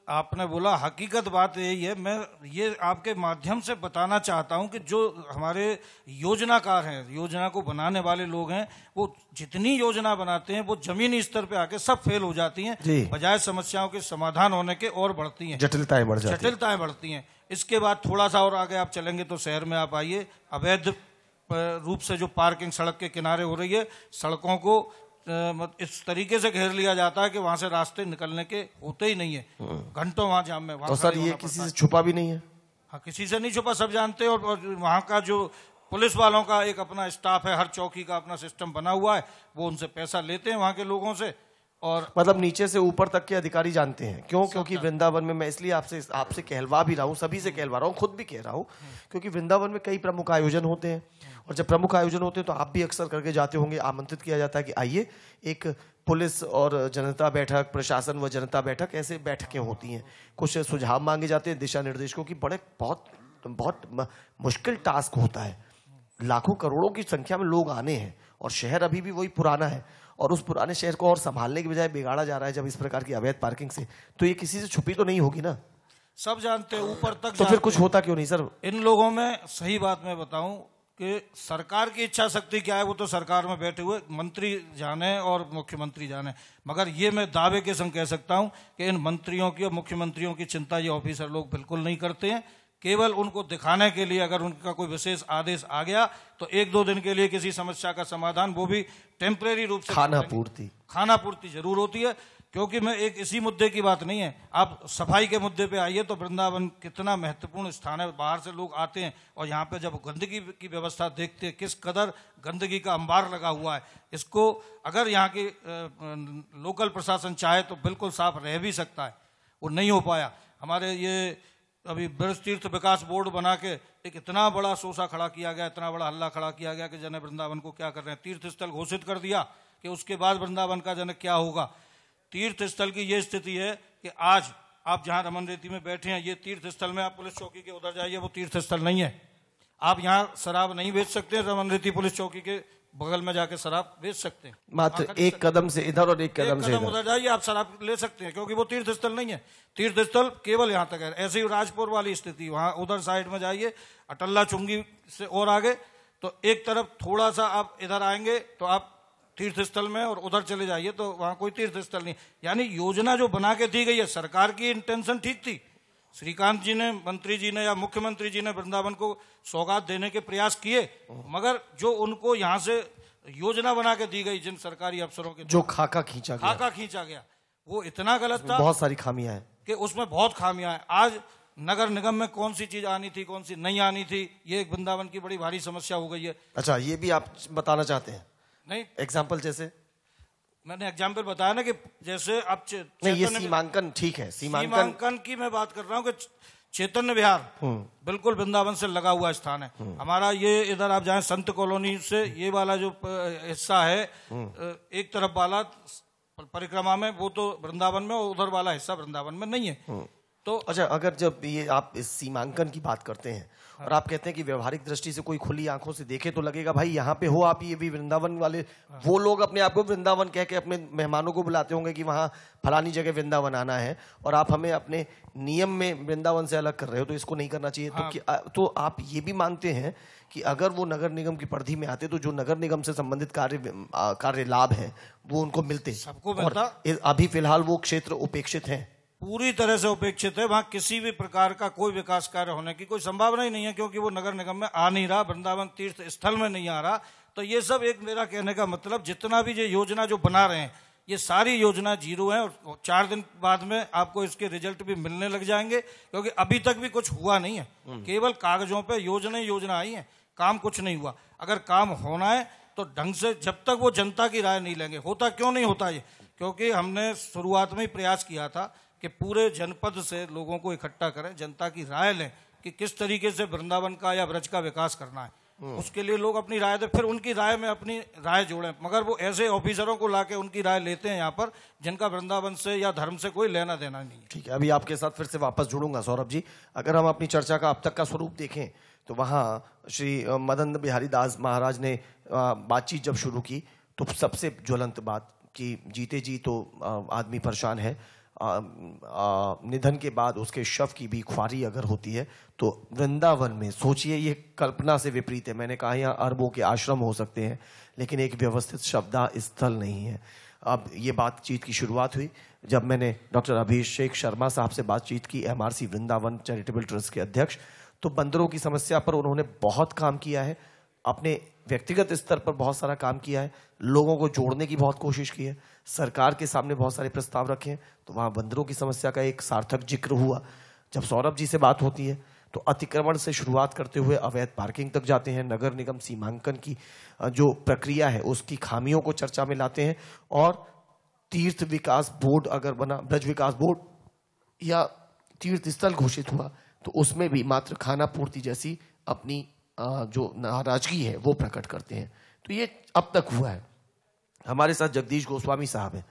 आपने बोला, हकीकत बात यही है। मैं ये आपके माध्यम से बताना चाहता हूं कि जो हमारे योजनाकार हैं, योजना को बनाने वाले लोग हैं, वो जितनी योजना बनाते हैं वो जमीनी स्तर पे आके सब फेल हो जाती हैं, बजाय समस्याओं के समाधान होने के और बढ़ती हैं, जटिलताएं बढ़ती हैं। इसके बाद थोड़ा सा और आगे आप चलेंगे तो शहर में आप आइए, अवैध रूप से जो पार्किंग सड़क के किनारे हो रही है, सड़कों को इस तरीके से घेर लिया जाता है कि वहां से रास्ते निकलने के होते ही नहीं है, घंटों वहां जाम में। तो सर ये किसी से छुपा भी नहीं है? हाँ, किसी से नहीं छुपा, सब जानते हैं। और वहां का जो पुलिस वालों का एक अपना स्टाफ है, हर चौकी का अपना सिस्टम बना हुआ है, वो उनसे पैसा लेते हैं वहां के लोगों से। और मतलब नीचे से ऊपर तक के अधिकारी जानते हैं। क्यों? क्योंकि वृंदावन में, मैं इसलिए आपसे कहलवा भी रहा हूँ, सभी से कहलवा रहा हूँ, खुद भी कह रहा हूँ, क्योंकि वृंदावन में कई प्रमुख आयोजन होते हैं, और जब प्रमुख आयोजन होते हैं तो आप भी अक्सर करके जाते होंगे, आमंत्रित किया जाता है कि आइए, एक पुलिस और जनता बैठक, प्रशासन व जनता बैठक, ऐसे बैठकें होती हैं, कुछ सुझाव मांगे जाते हैं, दिशा निर्देशों की। बहुत मुश्किल टास्क होता है, लाखों करोड़ों की संख्या में लोग आने हैं, और शहर अभी भी वही पुराना है, और उस पुराने शहर को और संभालने की बजाय बिगाड़ा जा रहा है जब इस प्रकार की अवैध पार्किंग से, तो ये किसी से छुपी तो नहीं होगी ना? सब जानते हैं, ऊपर तक तो फिर कुछ होता क्यों नहीं सर? इन लोगों में सही बात मैं बताऊं कि सरकार की इच्छा शक्ति क्या है वो तो सरकार में बैठे हुए मंत्री जाने और मुख्यमंत्री जाने, मगर ये मैं दावे के संग कह सकता हूं कि इन मंत्रियों की और मुख्यमंत्रियों की चिंता ये ऑफिसर लोग बिल्कुल नहीं करते हैं। केवल उनको दिखाने के लिए अगर उनका कोई विशेष आदेश आ गया तो 1-2 दिन के लिए किसी समस्या का समाधान, वो भी टेम्परेरी रूप से, खाना पूर्ति जरूर होती है। क्योंकि मैं एक इसी मुद्दे की बात नहीं है, आप सफाई के मुद्दे पे आइए तो वृंदावन कितना महत्वपूर्ण स्थान है। बाहर से लोग आते हैं और यहाँ पे जब गंदगी की व्यवस्था देखते हैं, किस कदर गंदगी का अंबार लगा हुआ है, इसको अगर यहाँ की लोकल प्रशासन चाहे तो बिल्कुल साफ रह भी सकता है, वो नहीं हो पाया। हमारे ये अभी ब्रज तीर्थ विकास बोर्ड बना के एक इतना बड़ा शोषा खड़ा किया गया, इतना बड़ा हल्ला खड़ा किया गया कि जन वृंदावन को क्या कर रहे हैं, तीर्थ स्थल घोषित कर दिया कि उसके बाद वृंदावन का जन क्या होगा। तीर्थ स्थल की ये स्थिति है कि आज आप जहां रमन रेती में बैठे हैं, ये तीर्थ स्थल में, आप पुलिस चौकी के उधर जाइए, वो तीर्थ स्थल नहीं है। आप यहाँ शराब नहीं बेच सकते, रमन रेती पुलिस चौकी के बगल में जाके शराब बेच सकते हैं। मात्र एक कदम से इधर और एक कदम से उधर जाइए, आप शराब ले सकते हैं, क्योंकि वो तीर्थ स्थल नहीं है। तीर्थ स्थल केवल यहाँ तक है। ऐसे ही राजपुर वाली स्थिति, वहां उधर साइड में जाइए, अटल्ला चुंगी से और आगे, तो एक तरफ थोड़ा सा आप इधर आएंगे तो आप तीर्थ स्थल में, और उधर चले जाइए तो वहां कोई तीर्थ स्थल नहीं। यानी योजना जो बना के दी गई है, सरकार की इंटेंशन ठीक थी। श्रीकांत जी ने, मंत्री जी ने या मुख्यमंत्री जी ने वृंदावन को सौगात देने के प्रयास किए, मगर जो उनको यहाँ से योजना बना के दी गई जिन सरकारी अफसरों के, जो खाका खींचा गया, वो इतना गलत था, बहुत सारी खामियां हैं कि उसमें बहुत खामियां हैं। आज नगर निगम में कौन सी चीज आनी थी, कौन सी नहीं आनी थी, ये एक वृंदावन की बड़ी भारी समस्या हो गई है। अच्छा, ये भी आप बताना चाहते हैं? नहीं, एग्जाम्पल जैसे मैंने एग्जाम्पल बताया ना कि जैसे आप नहीं, ये सीमांकन ठीक है, सीमांकन की मैं बात कर रहा हूँ कि चैतन्य विहार बिल्कुल वृंदावन से लगा हुआ स्थान है हमारा। ये इधर आप जाएं संत कॉलोनी से, ये वाला जो हिस्सा है एक तरफ वाला परिक्रमा में, वो तो वृंदावन में, और उधर वाला हिस्सा वृंदावन में नहीं है। तो अच्छा, अगर जब ये आप इस सीमांकन की बात करते हैं और आप कहते हैं कि व्यवहारिक दृष्टि से कोई खुली आंखों से देखे तो लगेगा भाई यहाँ पे हो आप, ये भी वृंदावन वाले, वो लोग अपने आप को वृंदावन कह के अपने मेहमानों को बुलाते होंगे कि वहाँ फलानी जगह वृंदावन आना है, और आप हमें अपने नियम में वृंदावन से अलग कर रहे हो, तो इसको नहीं करना चाहिए। तो आप ये भी मानते हैं कि अगर वो नगर निगम की परिधि में आते तो जो नगर निगम से संबंधित कार्य लाभ है वो उनको मिलते, सबको मिलता। अभी फिलहाल वो क्षेत्र उपेक्षित है, पूरी तरह से उपेक्षित है। वहां किसी भी प्रकार का कोई विकास कार्य होने की कोई संभावना ही नहीं है, क्योंकि वो नगर निगम में आ नहीं रहा, वृंदावन तीर्थ स्थल में नहीं आ रहा। तो ये सब एक, मेरा कहने का मतलब, जितना भी ये योजना जो बना रहे हैं, ये सारी योजना जीरो है, और 4 दिन बाद में आपको इसके रिजल्ट भी मिलने लग जाएंगे, क्योंकि अभी तक भी कुछ हुआ नहीं है। केवल कागजों पे योजना आई है, काम कुछ नहीं हुआ। अगर काम होना है तो ढंग से, जब तक वो जनता की राय नहीं लेंगे, होता क्यों नहीं होता ये, क्योंकि हमने शुरुआत में ही प्रयास किया था कि पूरे जनपद से लोगों को इकट्ठा करें, जनता की राय लें कि किस तरीके से वृंदावन का या ब्रज का विकास करना है। उसके लिए लोग अपनी राय दें, फिर उनकी राय में अपनी राय जोड़ें। मगर वो ऐसे ऑफिसरों को लाके उनकी राय लेते हैं यहाँ पर, जिनका वृंदावन से या धर्म से कोई लेना देना नहीं है। ठीक है, अभी आपके साथ फिर से वापस जुड़ूंगा सौरभ जी। अगर हम अपनी चर्चा का अब तक का स्वरूप देखें तो वहाँ श्री मदन बिहारी दास महाराज ने बातचीत जब शुरू की तो सबसे ज्वलंत बात कि जीते जी तो आदमी परेशान है, निधन के बाद उसके शव की भी ख्वारी अगर होती है तो वृंदावन में, सोचिए ये कल्पना से विपरीत है, मैंने कहा यहाँ अरबों के आश्रम हो सकते हैं लेकिन एक व्यवस्थित शब्दा स्थल नहीं है। अब ये बातचीत की शुरुआत हुई जब मैंने डॉक्टर अभिषेक शर्मा साहब से बातचीत की, MRC वृंदावन चैरिटेबल ट्रस्ट के अध्यक्ष। तो बंदरों की समस्या पर उन्होंने बहुत काम किया है, अपने व्यक्तिगत स्तर पर बहुत सारा काम किया है, लोगों को जोड़ने की बहुत कोशिश की है, सरकार के सामने बहुत सारे प्रस्ताव रखे हैं। तो वहाँ बंदरों की समस्या का एक सार्थक जिक्र हुआ। जब सौरभ जी से बात होती है तो अतिक्रमण से शुरुआत करते हुए अवैध पार्किंग तक जाते हैं, नगर निगम सीमांकन की जो प्रक्रिया है उसकी खामियों को चर्चा में लाते हैं, और तीर्थ विकास बोर्ड अगर बना, ब्रज विकास बोर्ड या तीर्थ स्थल घोषित हुआ तो उसमें भी मात्र खाना पूर्ति जैसी अपनी जो नाराजगी है वो प्रकट करते हैं। तो ये अब तक हुआ है। हमारे साथ जगदीश गोस्वामी साहब हैं,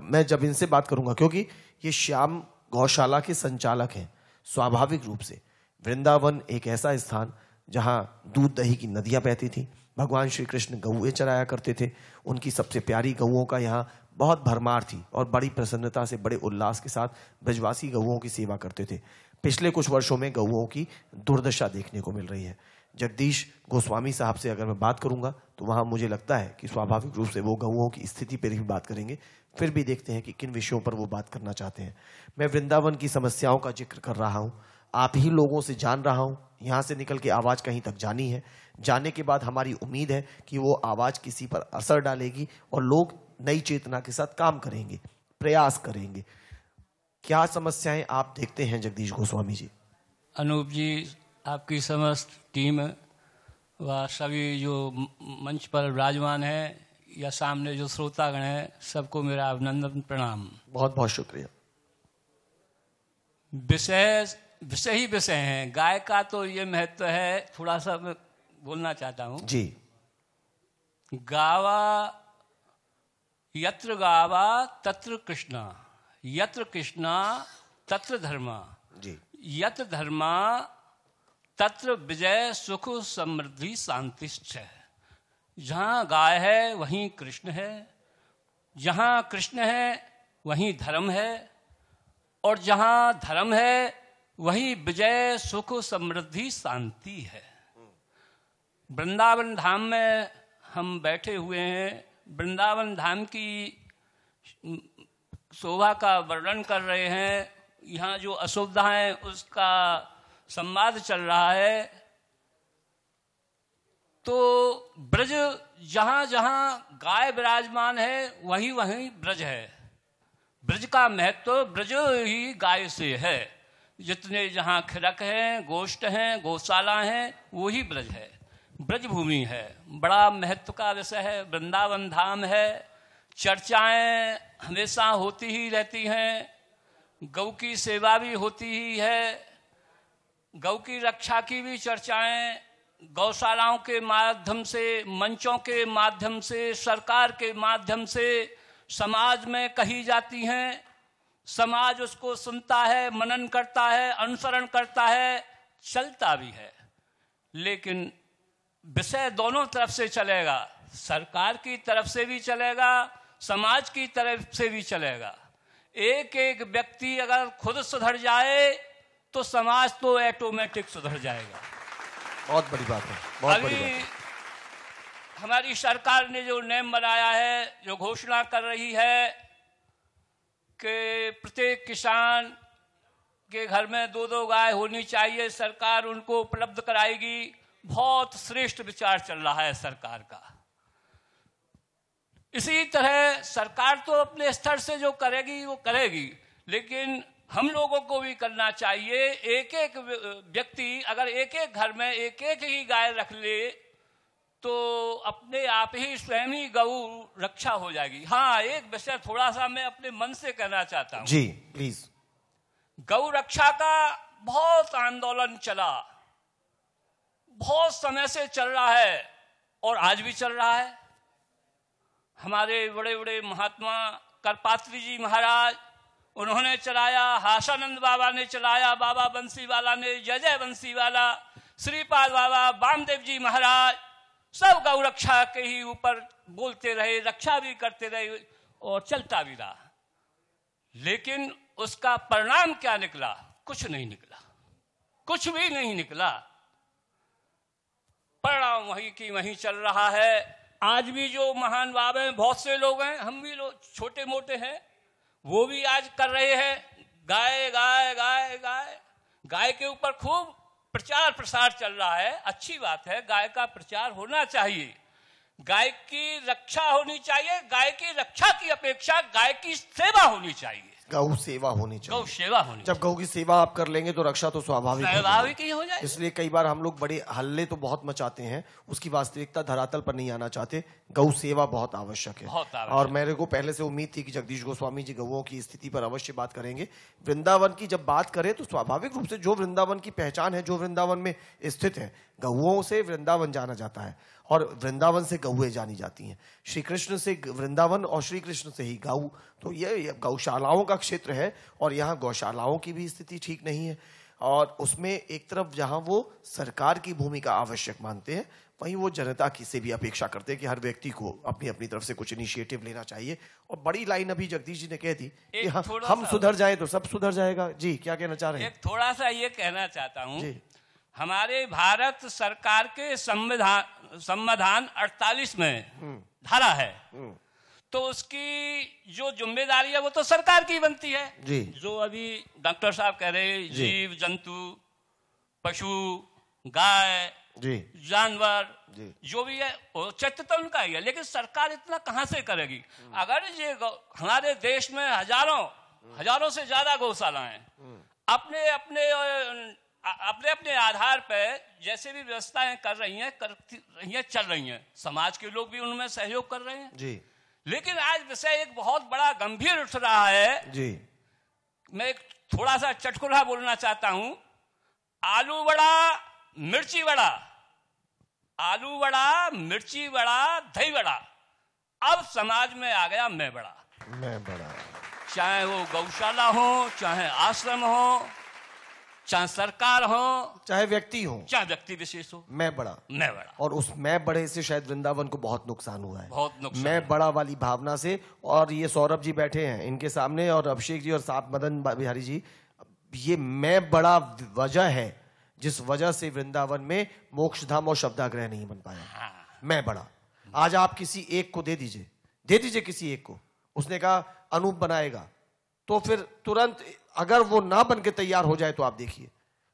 मैं जब इनसे बात करूंगा, क्योंकि ये श्याम गौशाला के संचालक हैं। स्वाभाविक रूप से वृंदावन एक ऐसा स्थान जहां दूध दही की नदियां बहती थी। भगवान श्री कृष्ण गौएं चराया करते थे। उनकी सबसे प्यारी गौओं का यहाँ बहुत भरमार थी और बड़ी प्रसन्नता से, बड़े उल्लास के साथ ब्रजवासी गौओं की सेवा करते थे। पिछले कुछ वर्षों में गौओं की दुर्दशा देखने को मिल रही है। जगदीश गोस्वामी साहब से अगर मैं बात करूंगा तो वहां मुझे लगता है कि स्वाभाविक रूप से वो गौओं की स्थिति पर भी बात करेंगे। फिर भी देखते हैं कि किन विषयों पर वो बात करना चाहते हैं। मैं वृंदावन की समस्याओं का जिक्र कर रहा हूं, आप ही लोगों से जान रहा हूं। यहां से निकल के आवाज कहीं तक जानी है। जाने के बाद हमारी उम्मीद है कि वो आवाज किसी पर असर डालेगी और लोग नई चेतना के साथ काम करेंगे, प्रयास करेंगे। क्या समस्याएं आप देखते हैं जगदीश गोस्वामी जी? अनूप जी, आपकी समस्त टीम व सभी जो मंच पर विराजमान है या सामने जो श्रोतागण हैं, सबको मेरा अभिनंदन प्रणाम। बहुत बहुत शुक्रिया। विषय ही विषय हैं। गाय का तो ये महत्व है, थोड़ा सा मैं बोलना चाहता हूँ जी। गावा यत्र गावा तत्र कृष्णा, यत्र कृष्णा तत्र धर्मा जी। यत्र धर्मा तत्र विजय सुख समृद्धि शांतिश्च है। जहाँ गाय है वहीं कृष्ण है, जहाँ कृष्ण है वहीं धर्म है, और जहाँ धर्म है वहीं विजय सुख समृद्धि शांति है। वृंदावन धाम में हम बैठे हुए हैं। वृंदावन धाम की शोभा का वर्णन कर रहे हैं। यहाँ जो असुविधाएं उसका संवाद चल रहा है। तो ब्रज, जहां जहां गाय विराजमान है वहीं वहीं ब्रज है। ब्रज का महत्व ब्रज ही गाय से है। जितने जहां खिरक हैं, गोष्ठ हैं, गौशाला हैं, वो ही ब्रज है, ब्रज भूमि है। बड़ा महत्व का विषय है, वृंदावन धाम है। चर्चाएं हमेशा होती ही रहती हैं। गौ की सेवा भी होती ही है, गौ की रक्षा की भी चर्चाएं गौशालाओं के माध्यम से, मंचों के माध्यम से, सरकार के माध्यम से समाज में कही जाती हैं। समाज उसको सुनता है, मनन करता है, अनुसरण करता है, चलता भी है। लेकिन विषय दोनों तरफ से चलेगा, सरकार की तरफ से भी चलेगा, समाज की तरफ से भी चलेगा। एक एक व्यक्ति अगर खुद सुधर जाए तो समाज तो ऑटोमेटिक सुधर जाएगा। बहुत बड़ी बात है, बहुत बड़ी बात है। हमारी सरकार ने जो नियम बनाया है, जो घोषणा कर रही है कि प्रत्येक किसान के घर में 2-2 गाय होनी चाहिए, सरकार उनको उपलब्ध कराएगी। बहुत श्रेष्ठ विचार चल रहा है सरकार का। इसी तरह सरकार तो अपने स्तर से जो करेगी वो करेगी, लेकिन हम लोगों को भी करना चाहिए। एक एक व्यक्ति अगर एक एक घर में एक एक ही गाय रख ले तो अपने आप ही स्वयं ही गौ रक्षा हो जाएगी। हाँ, एक विषय थोड़ा सा मैं अपने मन से कहना चाहता हूँ जी, प्लीज। गौ रक्षा का बहुत आंदोलन चला, बहुत समय से चल रहा है और आज भी चल रहा है। हमारे बड़े बड़े महात्मा करपात्री जी महाराज, उन्होंने चलाया, हासानंद बाबा ने चलाया, बाबा बंसीवाला ने, जय जय बंसीवाला, श्रीपाद बाबा, वामदेव जी महाराज, सब गौ रक्षा के ही ऊपर बोलते रहे, रक्षा भी करते रहे और चलता भी रहा। लेकिन उसका परिणाम क्या निकला? कुछ नहीं निकला, कुछ भी नहीं निकला। परिणाम वही की वही चल रहा है। आज भी जो महान बाबा हैं, बहुत से लोग हैं, हम भी लोग छोटे मोटे हैं, वो भी आज कर रहे हैं गाय गाय गाय गाय। गाय के ऊपर खूब प्रचार प्रसार चल रहा है, अच्छी बात है, गाय का प्रचार होना चाहिए, गाय की रक्षा होनी चाहिए। गाय की रक्षा की अपेक्षा गाय की सेवा होनी चाहिए, गौ सेवा होनी चाहिए। गौ सेवा होनी। जब गौ की सेवा आप कर लेंगे तो रक्षा तो स्वाभाविक ही हो जाए। इसलिए कई बार हम लोग बड़े हल्ले तो बहुत मचाते हैं, उसकी वास्तविकता धरातल पर नहीं आना चाहते। गौ सेवा बहुत आवश्यक है, और मेरे को पहले से उम्मीद थी कि जगदीश गोस्वामी जी गौओं की स्थिति पर अवश्य बात करेंगे। वृंदावन की जब बात करें तो स्वाभाविक रूप से जो वृंदावन की पहचान है, जो वृंदावन में स्थित है, गौओं से वृंदावन जाना जाता है और वृंदावन से गौएं जानी जाती हैं। श्री कृष्ण से वृंदावन और श्री कृष्ण से ही गौ। तो ये गौशालाओं का क्षेत्र है और यहाँ गौशालाओं की भी स्थिति ठीक नहीं है। और उसमें एक तरफ जहां वो सरकार की भूमिका आवश्यक मानते हैं, वहीं वो जनता की से भी अपेक्षा करते हैं कि हर व्यक्ति को अपनी अपनी तरफ से कुछ इनिशिएटिव लेना चाहिए। और बड़ी लाइन अभी जगदीश जी ने कह दी कि हम सुधर जाए तो सब सुधर जाएगा। जी क्या कहना चाह रहे हैं? एक थोड़ा सा ये कहना चाहता हूँ, जी हमारे भारत सरकार के संविधान 48 में धारा है, तो उसकी जो जिम्मेदारी है वो तो सरकार की बनती है जी। जो अभी डॉक्टर साहब कह रहे, जीव जंतु, पशु, गाय जी, जानवर जी, जो भी है औचित्य तो उनका ही है, लेकिन सरकार इतना कहां से करेगी? अगर ये हमारे देश में हजारों से ज्यादा गौशालाएं अपने अपने आधार पर जैसे भी व्यवस्थाएं कर रही हैं चल रही हैं, समाज के लोग भी उनमें सहयोग कर रहे हैं जी। लेकिन आज विषय एक बहुत बड़ा गंभीर उठ रहा है जी। मैं एक थोड़ा सा चटकुला बोलना चाहता हूं। आलू वड़ा, मिर्ची वड़ा, आलू वड़ा, मिर्ची वड़ा, दही वड़ा, अब समाज में आ गया मैं बड़ा। चाहे वो गौशाला हो, चाहे आश्रम हो, चाहे सरकार हो, चाहे व्यक्ति हो, चाहे व्यक्ति विशेष हो, मैं बड़ा। और उस मैं बड़े से शायद वृंदावन को बहुत नुकसान हुआ है, बहुत नुकसान। मैं बड़ा वाली भावना से। और ये सौरभ जी बैठे हैं इनके सामने, और अभिषेक जी और साथ मदन बिहारी जी, ये मैं बड़ा वजह है जिस वजह से वृंदावन में मोक्ष धाम और शब्दाग्रह नहीं बन पाया। मैं बड़ा। आज आप किसी एक को दे दीजिए किसी एक को, उसने कहा अनूप बनाएगा, तो फिर तुरंत अगर वो ना बन के तैयार हो जाए तो आप देखिए,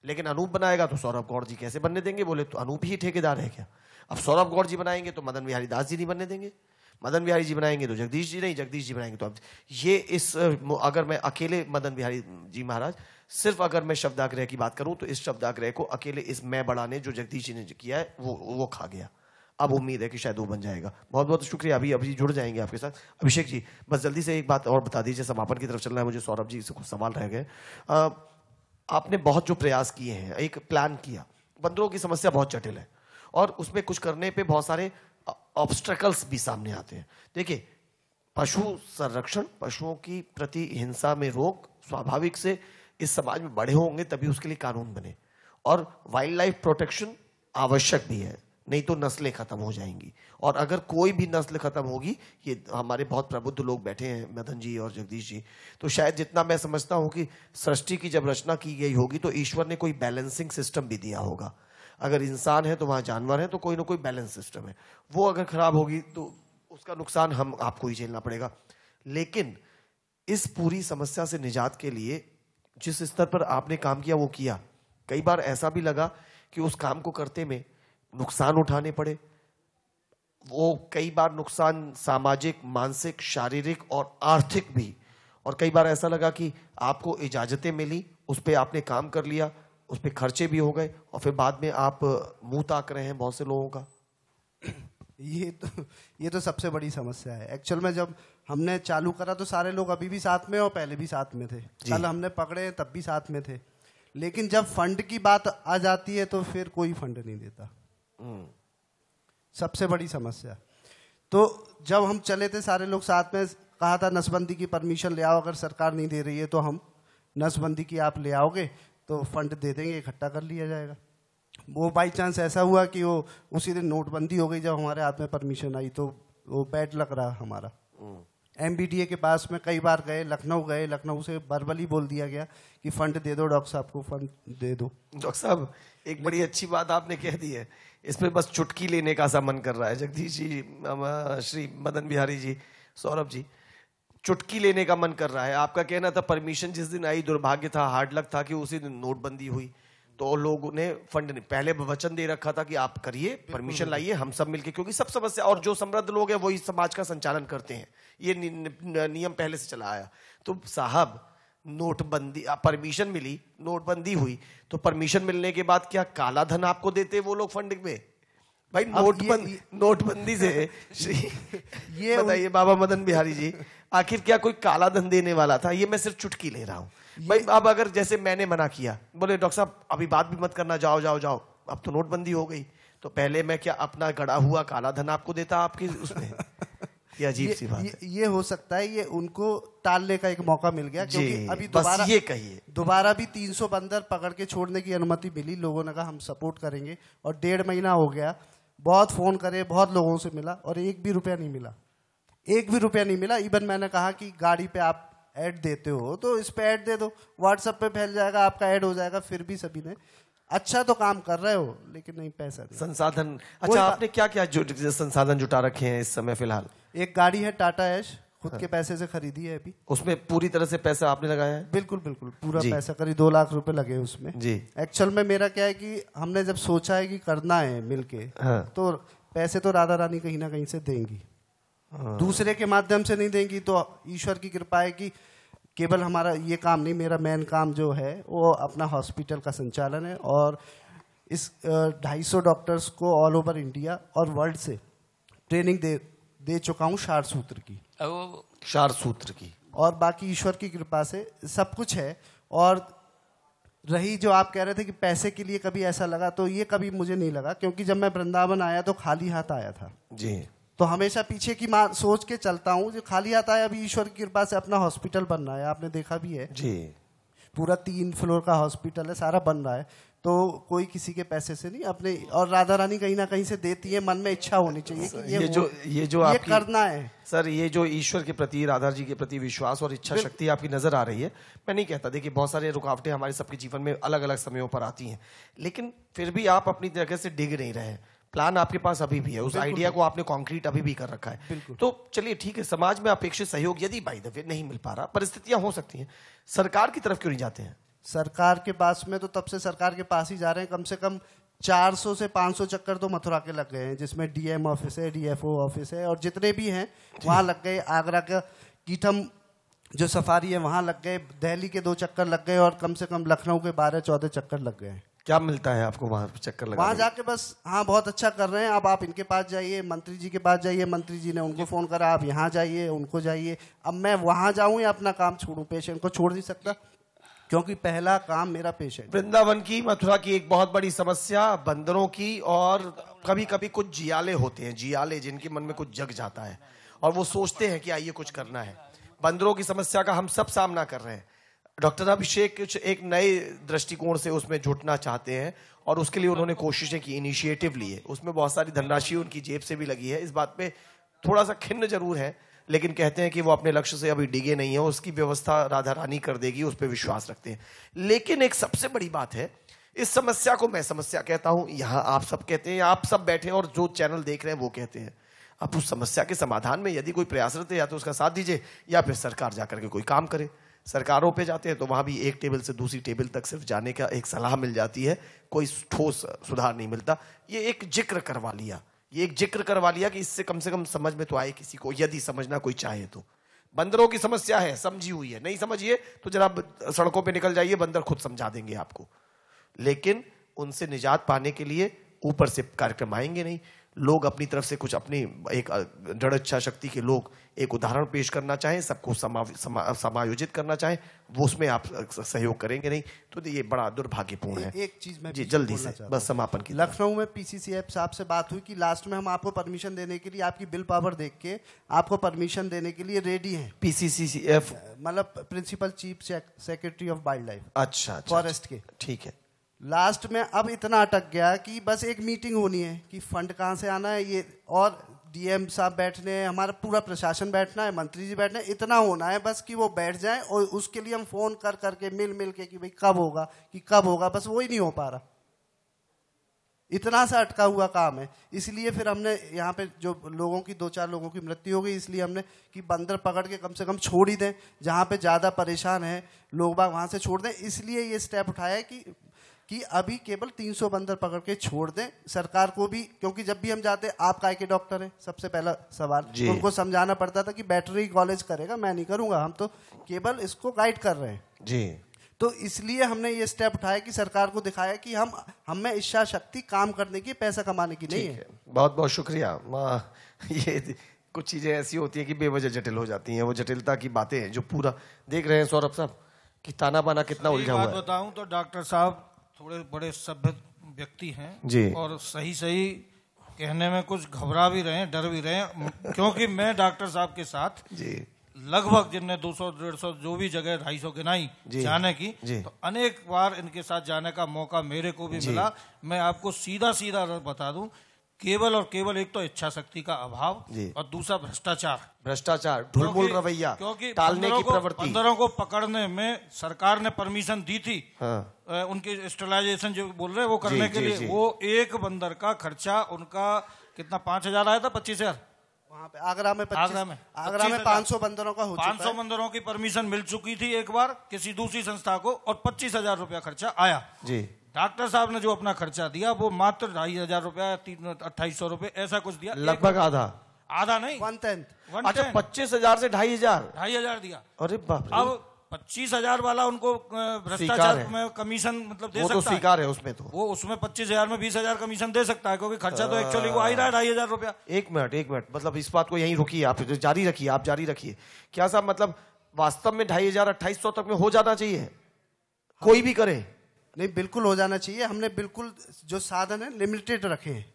लेकिन अनूप बनाएगा तो सौरभ गौड़ जी कैसे बनने देंगे? बोले तो अनूप ही ठेकेदार है क्या? अब सौरभ गौड़ जी बनाएंगे तो मदन बिहारी दास जी नहीं बनने देंगे, मदन बिहारी जी बनाएंगे तो जगदीश जी नहीं, जगदीश जी बनाएंगे तो अब ये अगर मैं अकेले मदन बिहारी जी महाराज सिर्फ अगर मैं शब्दाग्रह की बात करूं तो इस शब्दाग्रह को अकेले इस मैं बड़ा ने जो जगदीश जी ने किया है वो खा गया। अब उम्मीद है कि शायद वो बन जाएगा। बहुत बहुत शुक्रिया। अभी जुड़ जाएंगे आपके साथ। अभिषेक जी बस जल्दी से एक बात और बता दीजिए, समापन की तरफ चलना है मुझे। सौरभ जी से कुछ सवाल रह गए। आपने बहुत जो प्रयास किए हैं, एक प्लान किया, बंदरों की समस्या बहुत जटिल है और उसमें कुछ करने पे बहुत सारे ऑब्स्ट्रकल्स भी सामने आते हैं। देखिए, पशु संरक्षण, पशुओं की प्रति हिंसा में रोक स्वाभाविक से इस समाज में बड़े होंगे तभी उसके लिए कानून बने, और वाइल्ड लाइफ प्रोटेक्शन आवश्यक भी है, नहीं तो नस्लें खत्म हो जाएंगी। और अगर कोई भी नस्ल खत्म होगी, ये हमारे बहुत प्रबुद्ध लोग बैठे हैं मदन जी और जगदीश जी, तो शायद जितना मैं समझता हूं कि सृष्टि की जब रचना की गई होगी तो ईश्वर ने कोई बैलेंसिंग सिस्टम भी दिया होगा। अगर इंसान है तो वहां जानवर है, तो कोई ना कोई बैलेंस सिस्टम है। वो अगर खराब होगी तो उसका नुकसान हम आपको ही झेलना पड़ेगा। लेकिन इस पूरी समस्या से निजात के लिए जिस स्तर पर आपने काम किया वो किया। कई बार ऐसा भी लगा कि उस काम को करते में नुकसान उठाने पड़े। वो कई बार नुकसान सामाजिक, मानसिक, शारीरिक और आर्थिक भी। और कई बार ऐसा लगा कि आपको इजाजतें मिली, उस पर आपने काम कर लिया, उस पर खर्चे भी हो गए, और फिर बाद में आप मुंह ताक रहे हैं बहुत से लोगों का। ये तो सबसे बड़ी समस्या है। एक्चुअल में जब हमने चालू करा तो सारे लोग अभी भी साथ में और पहले भी साथ में थे, कल हमने पकड़े तब भी साथ में थे। लेकिन जब फंड की बात आ जाती है तो फिर कोई फंड नहीं देता। सबसे बड़ी समस्या। तो जब हम चले थे सारे लोग साथ में, कहा था नसबंदी की परमिशन ले आओ, अगर सरकार नहीं दे रही है तो हम नसबंदी की आप ले आओगे तो फंड दे देंगे, इकट्ठा कर लिया जाएगा। वो बाई चांस ऐसा हुआ कि वो उसी दिन नोटबंदी हो गई जब हमारे हाथ में परमिशन आई, तो वो बैड लग रहा हमारा। MBDA के पास में कई बार गए, लखनऊ से वर्बली बोल दिया गया कि फंड दे दो डॉक्टर साहब को, फंड दे दो। डॉक्टर साहब एक बड़ी अच्छी बात आपने कह दी है, इसमें बस चुटकी लेने का सा मन कर रहा है। जगदीश जी, श्री मदन बिहारी जी, सौरभ जी, चुटकी लेने का मन कर रहा है। आपका कहना था परमिशन जिस दिन आई दुर्भाग्य था, हार्ड लक था कि उसी दिन नोटबंदी हुई, तो लोगों ने फंड नहीं, पहले वचन दे रखा था कि आप करिए, परमिशन लाइए, हम सब मिलके, क्योंकि सब समस्या, और जो समृद्ध लोग हैं वही समाज का संचालन करते हैं, ये नियम पहले से चला आया। तो साहब नोटबंदी, परमिशन मिली, नोटबंदी हुई, तो परमिशन मिलने के बाद क्या काला धन आपको देते वो लोग फंड में? भाई नोटबंदी से ये बताइए बाबा मदन बिहारी जी, आखिर क्या कोई काला धन देने वाला था? ये मैं सिर्फ चुटकी ले रहा हूँ भाई। अब अगर जैसे मैंने मना किया, बोले डॉक्टर साहब अभी बात भी मत करना, जाओ जाओ जाओ, अब तो नोटबंदी हो गई, तो पहले मैं क्या अपना गड़ा हुआ काला धन आपको देता आपकी उसमें? ये अजीब सी बात है। ये हो सकता है, ये उनको टालने का एक मौका मिल गया, क्योंकि अभी दोबारा ये कहिए, दोबारा भी 300 बंदर पकड़ के छोड़ने की अनुमति मिली। लोगों ने कहा हम सपोर्ट करेंगे, और 1.5 महीना हो गया, बहुत फोन करे, बहुत लोगों से मिला, और 1 भी रुपया नहीं मिला, 1 भी रुपया नहीं मिला। इवन मैंने कहा कि गाड़ी पे आप ऐड देते हो तो इस पे ऐड दे दो, व्हाट्सएप पे फैल जाएगा, आपका ऐड हो जाएगा। फिर भी सभी ने अच्छा तो काम कर रहे हो, लेकिन नहीं, पैसा नहीं, संसाधन। अच्छा, आपने क्या क्या संसाधन जुटा रखे हैं इस समय फिलहाल? एक गाड़ी है टाटा ऐश, खुद के पैसे से खरीदी है अभी। उसमें पूरी तरह से पैसा आपने लगाया है? बिल्कुल बिल्कुल, पूरा पैसा, करीब 2 लाख रुपए लगे उसमें जी। एक्चुअल में मेरा क्या है कि हमने जब सोचा है कि करना है मिलके, तो पैसे तो राधा रानी कहीं ना कहीं से देंगी, दूसरे के माध्यम से नहीं देंगी। तो ईश्वर की कृपा है कि केवल हमारा ये काम नहीं, मेरा मेन काम जो है वो अपना हॉस्पिटल का संचालन है, और इस 250 डॉक्टर्स को ऑल ओवर इंडिया और वर्ल्ड से ट्रेनिंग दे चुका हूँ 4 सूत्र की, 4 सूत्र की, और बाकी ईश्वर की कृपा से सब कुछ है। और रही जो आप कह रहे थे कि पैसे के लिए कभी ऐसा लगा, तो ये कभी मुझे नहीं लगा, क्योंकि जब मैं वृंदावन आया तो खाली हाथ आया था जी। तो हमेशा पीछे की सोच के चलता हूँ, जो खाली आता है। अभी ईश्वर की कृपा से अपना हॉस्पिटल बन रहा है, आपने देखा भी है जी, पूरा 3 फ्लोर का हॉस्पिटल है, सारा बन रहा है। तो कोई किसी के पैसे से नहीं, अपने, और राधा रानी कहीं ना कहीं से देती है, मन में इच्छा होनी चाहिए कि ये जो आपकी करना है सर, ये जो ईश्वर के प्रति, राधा जी के प्रति विश्वास और इच्छा शक्ति आपकी नजर आ रही है। मैं नहीं कहता, देखिए बहुत सारे रुकावटें हमारे सबके जीवन में अलग अलग समयों पर आती हैं, लेकिन फिर भी आप अपनी जगह से डिग नहीं रहे। प्लान आपके पास अभी भी है, उस आइडिया को आपने कॉन्क्रीट अभी भी कर रखा है। तो चलिए ठीक है, समाज में अपेक्षित सहयोग यदि बाय द वे नहीं मिल पा रहा, परिस्थितियां हो सकती हैं, सरकार की तरफ क्यों नहीं जाते हैं? सरकार के पास में तो तब से सरकार के पास ही जा रहे हैं, कम से कम 400 से 500 चक्कर तो मथुरा के लग गए हैं, जिसमें डीएम ऑफिस है, डीएफओ ऑफिस है, और जितने भी हैं वहां लग गए। आगरा का कीथम जो सफारी है वहां लग गए, दिल्ली के 2 चक्कर लग गए, और कम से कम लखनऊ के 12-14 चक्कर लग गए। क्या मिलता है आपको वहां चक्कर लगा? वहां जाके बस हाँ बहुत अच्छा कर रहे हैं। अब आप इनके पास जाइए, मंत्री जी के पास जाइए, मंत्री जी ने उनको फोन करा, आप यहाँ जाइए, उनको जाइए। अब मैं वहां जाऊं या अपना काम छोड़ूं? पेशेंट को छोड़ नहीं सकता, क्योंकि पहला काम मेरा पेशेंट। वृंदावन की, मथुरा की एक बहुत बड़ी समस्या बंदरों की, और कभी कभी कुछ जियाले होते हैं, जियाले जिनके मन में कुछ जग जाता है और वो सोचते हैं कि आइए कुछ करना है। बंदरों की समस्या का हम सब सामना कर रहे हैं। डॉक्टर अभिषेक एक नए दृष्टिकोण से उसमें जुटना चाहते हैं, और उसके लिए उन्होंने कोशिशें की, इनिशिएटिव लिए, उसमें बहुत सारी धनराशि उनकी जेब से भी लगी है। इस बात पे थोड़ा सा खिन्न जरूर है, लेकिन कहते हैं कि वो अपने लक्ष्य से अभी डिगे नहीं है, उसकी व्यवस्था राधा रानी कर देगी, उस पर विश्वास रखते हैं। लेकिन एक सबसे बड़ी बात है, इस समस्या को मैं समस्या कहता हूं, यहां आप सब कहते हैं, आप सब बैठे हैं और जो चैनल देख रहे हैं वो कहते हैं। अब उस समस्या के समाधान में यदि कोई प्रयासरत है, या तो उसका साथ दीजिए, या फिर सरकार जाकर के कोई काम करे। सरकारों पे जाते हैं तो वहां भी एक टेबल से दूसरी टेबल तक सिर्फ जाने का एक सलाह मिल जाती है, कोई ठोस सुधार नहीं मिलता। ये एक जिक्र करवा लिया, ये एक जिक्र करवा लिया कि इससे कम से कम समझ में तो आए किसी को, यदि समझना कोई चाहे तो। बंदरों की समस्या है, समझी हुई है, नहीं समझिए तो जरा सड़कों पे निकल जाइए, बंदर खुद समझा देंगे आपको। लेकिन उनसे निजात पाने के लिए ऊपर से कार्यक्रम आएंगे नहीं। लोग अपनी तरफ से कुछ अपनी एक दृढ़ इच्छा शक्ति के लोग एक उदाहरण पेश करना चाहें, सबको समायोजित करना चाहें, वो उसमें आप सहयोग करेंगे नहीं, तो ये बड़ा दुर्भाग्यपूर्ण है। एक चीज मैं जी जल्दी से बस समापन की। लखनऊ में पीसीसीएफ साहब से बात हुई कि लास्ट में हम आपको परमिशन देने के लिए, आपकी बिल पावर देख के आपको परमिशन देने के लिए रेडी हैं। पीसीसीएफ मतलब principal chief secretary of wildlife, अच्छा, फॉरेस्ट के, ठीक है। लास्ट में अब इतना अटक गया कि बस एक मीटिंग होनी है कि फंड कहाँ से आना है, ये, और डीएम साहब बैठने हैं, हमारा पूरा प्रशासन बैठना है, मंत्री जी बैठना है, इतना होना है बस कि वो बैठ जाएं, और उसके लिए हम फोन कर करके मिल के कि भाई कब होगा, कि कब होगा, बस वो ही नहीं हो पा रहा। इतना सा अटका हुआ काम है। इसलिए फिर हमने यहाँ पे जो लोगों की 2-4 लोगों की मृत्यु हो गई, इसलिए हमने कि बंदर पकड़ के कम से कम छोड़ ही दें, जहाँ पे ज्यादा परेशान है लोग बाग वहां से छोड़ दें। इसलिए ये स्टेप उठाया है कि अभी केवल 300 बंदर पकड़ के छोड़ दें। सरकार को भी, क्योंकि जब भी हम जाते, आप काय के डॉक्टर हैं, सबसे पहला सवाल उनको समझाना पड़ता था कि बैटरी कॉलेज करेगा, मैं नहीं करूंगा, हम तो केवल इसको गाइड कर रहे हैं जी। तो इसलिए हमने ये स्टेप उठाया कि सरकार को दिखाया कि हम में इच्छा शक्ति काम करने की, पैसा कमाने की नहीं है। बहुत बहुत शुक्रिया। ये कुछ चीजें ऐसी होती है कि बेवजह जटिल हो जाती हैं, वो जटिलता की बातें हैं जो पूरा देख रहे हैं सौरभ साहब कि ताना बाना कितना उलझा हुआ है। बताऊं तो डॉक्टर साहब थोड़े बड़े सभ्य व्यक्ति हैं जी, और सही कहने में कुछ घबरा भी रहे हैं, डर भी रहे हैं, क्योंकि मैं डॉक्टर साहब के साथ जी लगभग जिनने 200-150 जो भी जगह 250 गिनाई जाने की, तो अनेक बार इनके साथ जाने का मौका मेरे को भी मिला। मैं आपको सीधा सीधा बता दूं, केवल और केवल एक तो इच्छा शक्ति का अभाव और दूसरा भ्रष्टाचार, ढुलमुल रवैया, क्योंकि टालने की प्रवृत्ति। बंदरों को पकड़ने में सरकार ने परमिशन दी थी, उनकी स्टरलाइजेशन जो बोल रहे हैं वो करने के लिए। वो एक बंदर का खर्चा उनका कितना 5,000 आया था, 25,000 वहाँ पे आगरा में 500 बंदरों का हो चुका है। 500 बंदरों की परमिशन मिल चुकी थी एक बार किसी दूसरी संस्था को, और 25,000 रुपया खर्चा आया जी। डॉक्टर साहब ने जो अपना खर्चा दिया वो मात्र 2,500 रुपया, 2,800 रुपये ऐसा कुछ दिया, लगभग आधा नहीं 1/10। अच्छा, 25,000 से 2,500 दिया। अरे बाप रे। अब 25,000 वाला उनको भ्रष्टाचार में कमीशन मतलब दे सकता है, स्वीकार है उसमें, तो वो उसमें 25,000 में 20,000 कमीशन दे सकता है, क्योंकि खर्चा तो एक्चुअली वो आ ही रहा है 2,500 रुपया। एक मिनट, मतलब इस बात को यहीं रुकिए, आप जारी रखिए। क्या साहब, मतलब वास्तव में 2,500-2,800 तक में हो जाना चाहिए, कोई भी करे? नहीं, बिल्कुल हो जाना चाहिए। हमने बिल्कुल जो साधन है लिमिटेड रखे हैं।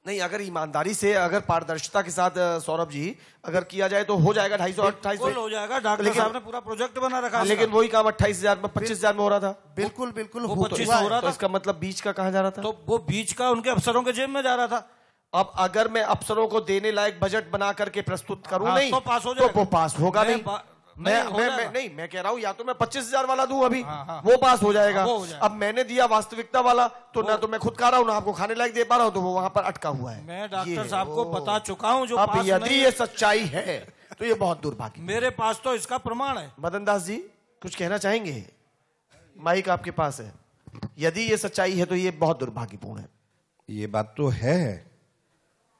नहीं, अगर ईमानदारी से, अगर पारदर्शिता के साथ सौरभ जी अगर किया जाए तो हो जाएगा 250-2,800 हो जाएगा। डॉक्टर साहब ने पूरा प्रोजेक्ट बना रखा है, लेकिन वही काम 28,000 में 25,000 में हो रहा था। बिल्कुल वो 25 हो रहा था। तो इसका मतलब बीच का कहाँ जा रहा था? तो वो बीच का उनके अफसरों के जेब में जा रहा था। अब अगर मैं अफसरों को देने लायक बजट बना करके प्रस्तुत करूं, नहीं तो पास हो जाएगा, तो वो पास होगा नहीं। मैं कह रहा हूं, या तो मैं 25,000 वाला दूं अभी, वो पास हो जाएगा। अब मैंने दिया वास्तविकता वाला, तो ना तो मैं खुद खा रहा हूं, ना आपको खाने लायक दे पा रहा हूं, तो वो वहां पर अटका हुआ है। मैं डॉक्टर साहब को बता चुका हूं, जो अब यदि ये सच्चाई है तो ये बहुत दुर्भाग्य। मेरे पास तो इसका प्रमाण है। मदन दास जी कुछ कहना चाहेंगे? माइक आपके पास है। यदि ये सच्चाई है तो ये बहुत दुर्भाग्यपूर्ण है। ये बात तो है।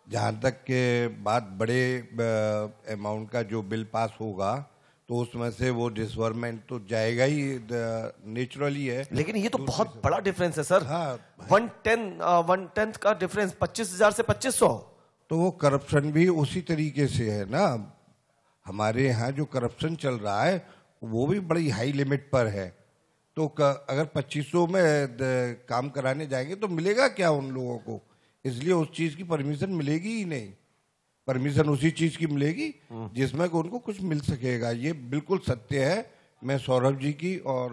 जहां तक के बात बड़े अमाउंट का जो बिल पास होगा तो उसमें से वो डिसबर्समेंट तो जाएगा ही, नेचुरली है। लेकिन ये तो बहुत बड़ा डिफरेंस है सर। हाँ, 1/10 का डिफरेंस, 25,000 से 2,500। तो वो करप्शन भी उसी तरीके से है ना। हमारे यहाँ जो करप्शन चल रहा है वो भी बड़ी हाई लिमिट पर है। तो अगर 2,500 में काम कराने जाएंगे तो मिलेगा क्या उन लोगों को? इसलिए उस चीज की परमिशन मिलेगी ही नहीं। परमिशन उसी चीज की मिलेगी जिसमें को उनको कुछ मिल सकेगा। ये बिल्कुल सत्य है। मैं सौरभ जी की और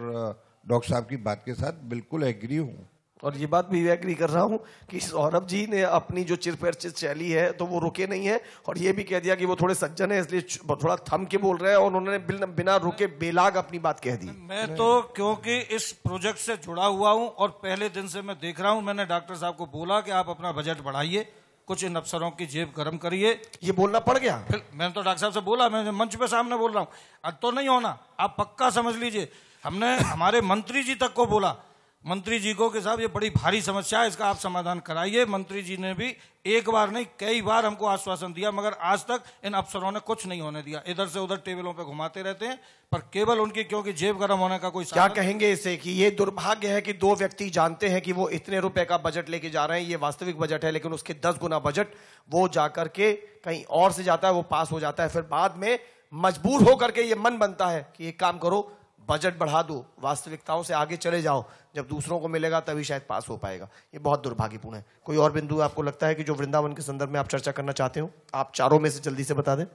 डॉक्टर साहब की बात के साथ बिल्कुल एग्री हूँ, और ये बात भी एग्री कर रहा हूं कि सौरभ जी ने अपनी जो चिरपरिचित शैली है तो वो रुके नहीं है, और ये भी कह दिया कि वो थोड़े सज्जन है इसलिए थोड़ा थम के बोल रहे हैं, और उन्होंने बिना रुके बेलाग अपनी बात कह दी। मैं तो क्योंकि इस प्रोजेक्ट से जुड़ा हुआ हूं और पहले दिन से मैं देख रहा हूं, मैंने डॉक्टर साहब को बोला कि आप अपना बजट बढ़ाइए, कुछ इन अफसरों की जेब गर्म करिए। ये बोलना पड़ गया। फिर मैंने तो डॉक्टर साहब से बोला, मैं मंच पे सामने बोल रहा हूँ, अब तो नहीं होना, आप पक्का समझ लीजिए। हमने हमारे मंत्री जी तक को बोला, मंत्री जी को कि साहब ये बड़ी भारी समस्या है, इसका आप समाधान कराइए। मंत्री जी ने भी एक बार नहीं कई बार हमको आश्वासन दिया, मगर आज तक इन अफसरों ने कुछ नहीं होने दिया। इधर से उधर टेबलों पे घुमाते रहते हैं, पर केवल उनकी क्योंकि जेब गर्म होने का कोई क्या कहेंगे इसे कि ये दुर्भाग्य है कि दो व्यक्ति जानते हैं कि वो इतने रुपए का बजट लेके जा रहे हैं, ये वास्तविक बजट है, लेकिन उसके 10 गुना बजट वो जाकर के कहीं और से जाता है, वो पास हो जाता है। फिर बाद में मजबूर होकर के ये मन बनता है कि एक काम करो, बजट बढ़ा दो, वास्तविकताओं से आगे चले जाओ, जब दूसरों को मिलेगा तभी शायद पास हो पाएगा। ये बहुत दुर्भाग्यपूर्ण है। कोई और बिंदु आपको लगता है कि जो वृंदावन के संदर्भ में आप चर्चा करना चाहते हो? आप चारों में से जल्दी से बता दें।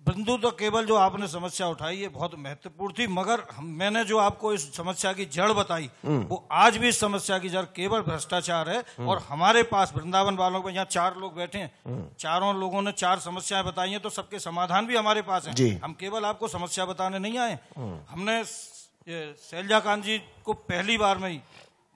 बिंदु तो केवल जो आपने समस्या उठाई ये बहुत महत्वपूर्ण थी, मगर मैंने जो आपको इस समस्या की जड़ बताई वो आज भी इस समस्या की जड़ केवल भ्रष्टाचार है। और हमारे पास वृंदावन वालों में यहाँ 4 लोग बैठे हैं, चारों लोगों ने 4 समस्याएं बताई हैं, तो सबके समाधान भी हमारे पास हैं। हम केवल आपको समस्या बताने नहीं आए। हमने शैलजा कांत जी को पहली बार में ही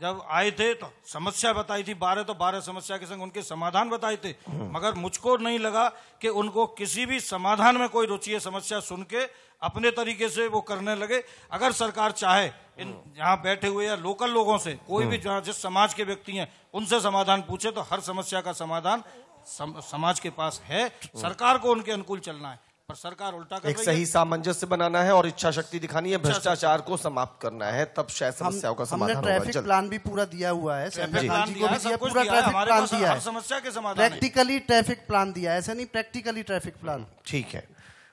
जब आए थे तो समस्या बताई थी 12, तो 12 समस्या के संग उनके समाधान बताए थे, मगर मुझको नहीं लगा कि उनको किसी भी समाधान में कोई रुचि है। समस्या सुन के अपने तरीके से वो करने लगे। अगर सरकार चाहे इन यहाँ बैठे हुए या लोकल लोगों से, कोई भी जिस समाज के व्यक्ति हैं उनसे समाधान पूछे, तो हर समस्या का समाधान समाज के पास है। सरकार को उनके अनुकूल चलना है, पर सरकार उल्टा कर एक सही सामंजस्य बनाना है और इच्छा शक्ति दिखानी है, भ्रष्टाचार को समाप्त करना है, तब शायद समस्याओं का समाधान होगा। हमने ट्रैफिक प्लान भी पूरा दिया हुआ है, पूरा ट्रैफिक प्लान दिया है, समस्या के समाधान, प्रैक्टिकली ट्रैफिक प्लान दिया है, ऐसा नहीं प्रैक्टिकली ट्रैफिक प्लान। ठीक है,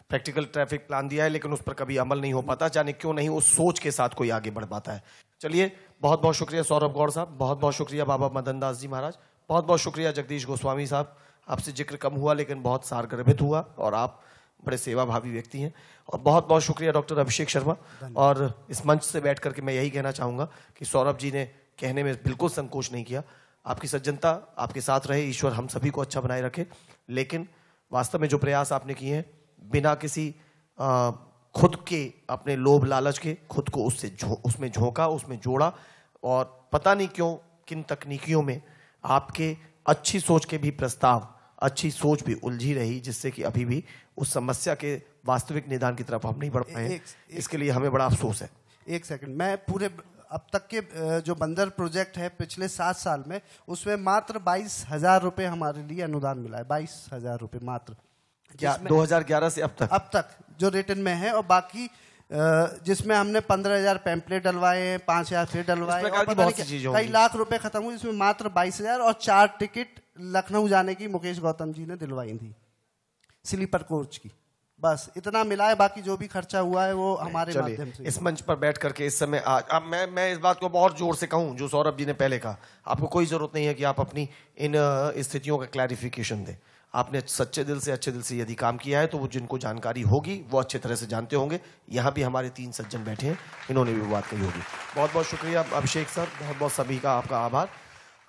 प्रैक्टिकल ट्रैफिक प्लान दिया है, लेकिन उस पर कभी अमल नहीं हो पाता, जाने क्यों नहीं उस सोच के साथ कोई आगे बढ़ पाता है। चलिए, बहुत बहुत शुक्रिया सौरभ गौड़ साहब, बहुत बहुत शुक्रिया बाबा मदन दास जी महाराज, बहुत बहुत शुक्रिया जगदीश गोस्वामी साहब, आपसे जिक्र कम हुआ लेकिन बहुत सारगर्भित हुआ और आप बड़े सेवाभावी व्यक्ति हैं। और बहुत बहुत शुक्रिया डॉक्टर अभिषेक शर्मा। और इस मंच से बैठ करके मैं यही कहना चाहूँगा कि सौरभ जी ने कहने में बिल्कुल संकोच नहीं किया। आपकी सज्जनता आपके साथ रहे, ईश्वर हम सभी को अच्छा बनाए रखे। लेकिन वास्तव में जो प्रयास आपने किए हैं बिना किसी खुद के अपने लोभ लालच के खुद को उसमें झोंका, उसमें जोड़ा, और पता नहीं क्यों किन तकनीकियों में आपके अच्छी सोच के भी प्रस्ताव, अच्छी सोच भी उलझी रही, जिससे कि अभी भी उस समस्या के वास्तविक निदान की तरफ हम नहीं बढ़ पाए। इसके लिए हमें बड़ा अफसोस है। एक सेकंड, मैं पूरे अब तक के जो बंदर प्रोजेक्ट है पिछले 7 साल में, उसमें मात्र 22,000 रुपए हमारे लिए अनुदान मिला है। 22,000 रुपए मात्र, क्या 2011 से अब तक जो रिटर्न में है, और बाकी जिसमें हमने 15,000 पैम्पलेट डलवाए हैं, 5,000 फिर डलवाए, कई लाख रुपए खत्म हुए, इसमें मात्र 22,000 और 4 टिकट लखनऊ जाने की मुकेश गौतम जी ने दिलवाई थी, स्लीपर कोच की। बस इतना मिला है, बाकी जो भी खर्चा हुआ है वो हमारे माध्यम से। इस मंच पर बैठ करके इस समय अब मैं इस बात को बहुत जोर से कहूं जो सौरभ जी ने पहले कहा, आपको कोई जरूरत नहीं है कि आप अपनी इन स्थितियों का क्लैरिफिकेशन दें। आपने सच्चे दिल से, अच्छे दिल से यदि काम किया है तो वो जिनको जानकारी होगी वो अच्छे तरह से जानते होंगे। यहाँ भी हमारे 3 सज्जन बैठे हैं, इन्होंने भी वो बात कही होगी। बहुत बहुत शुक्रिया अभिषेक सर, बहुत बहुत सभी का आपका आभार।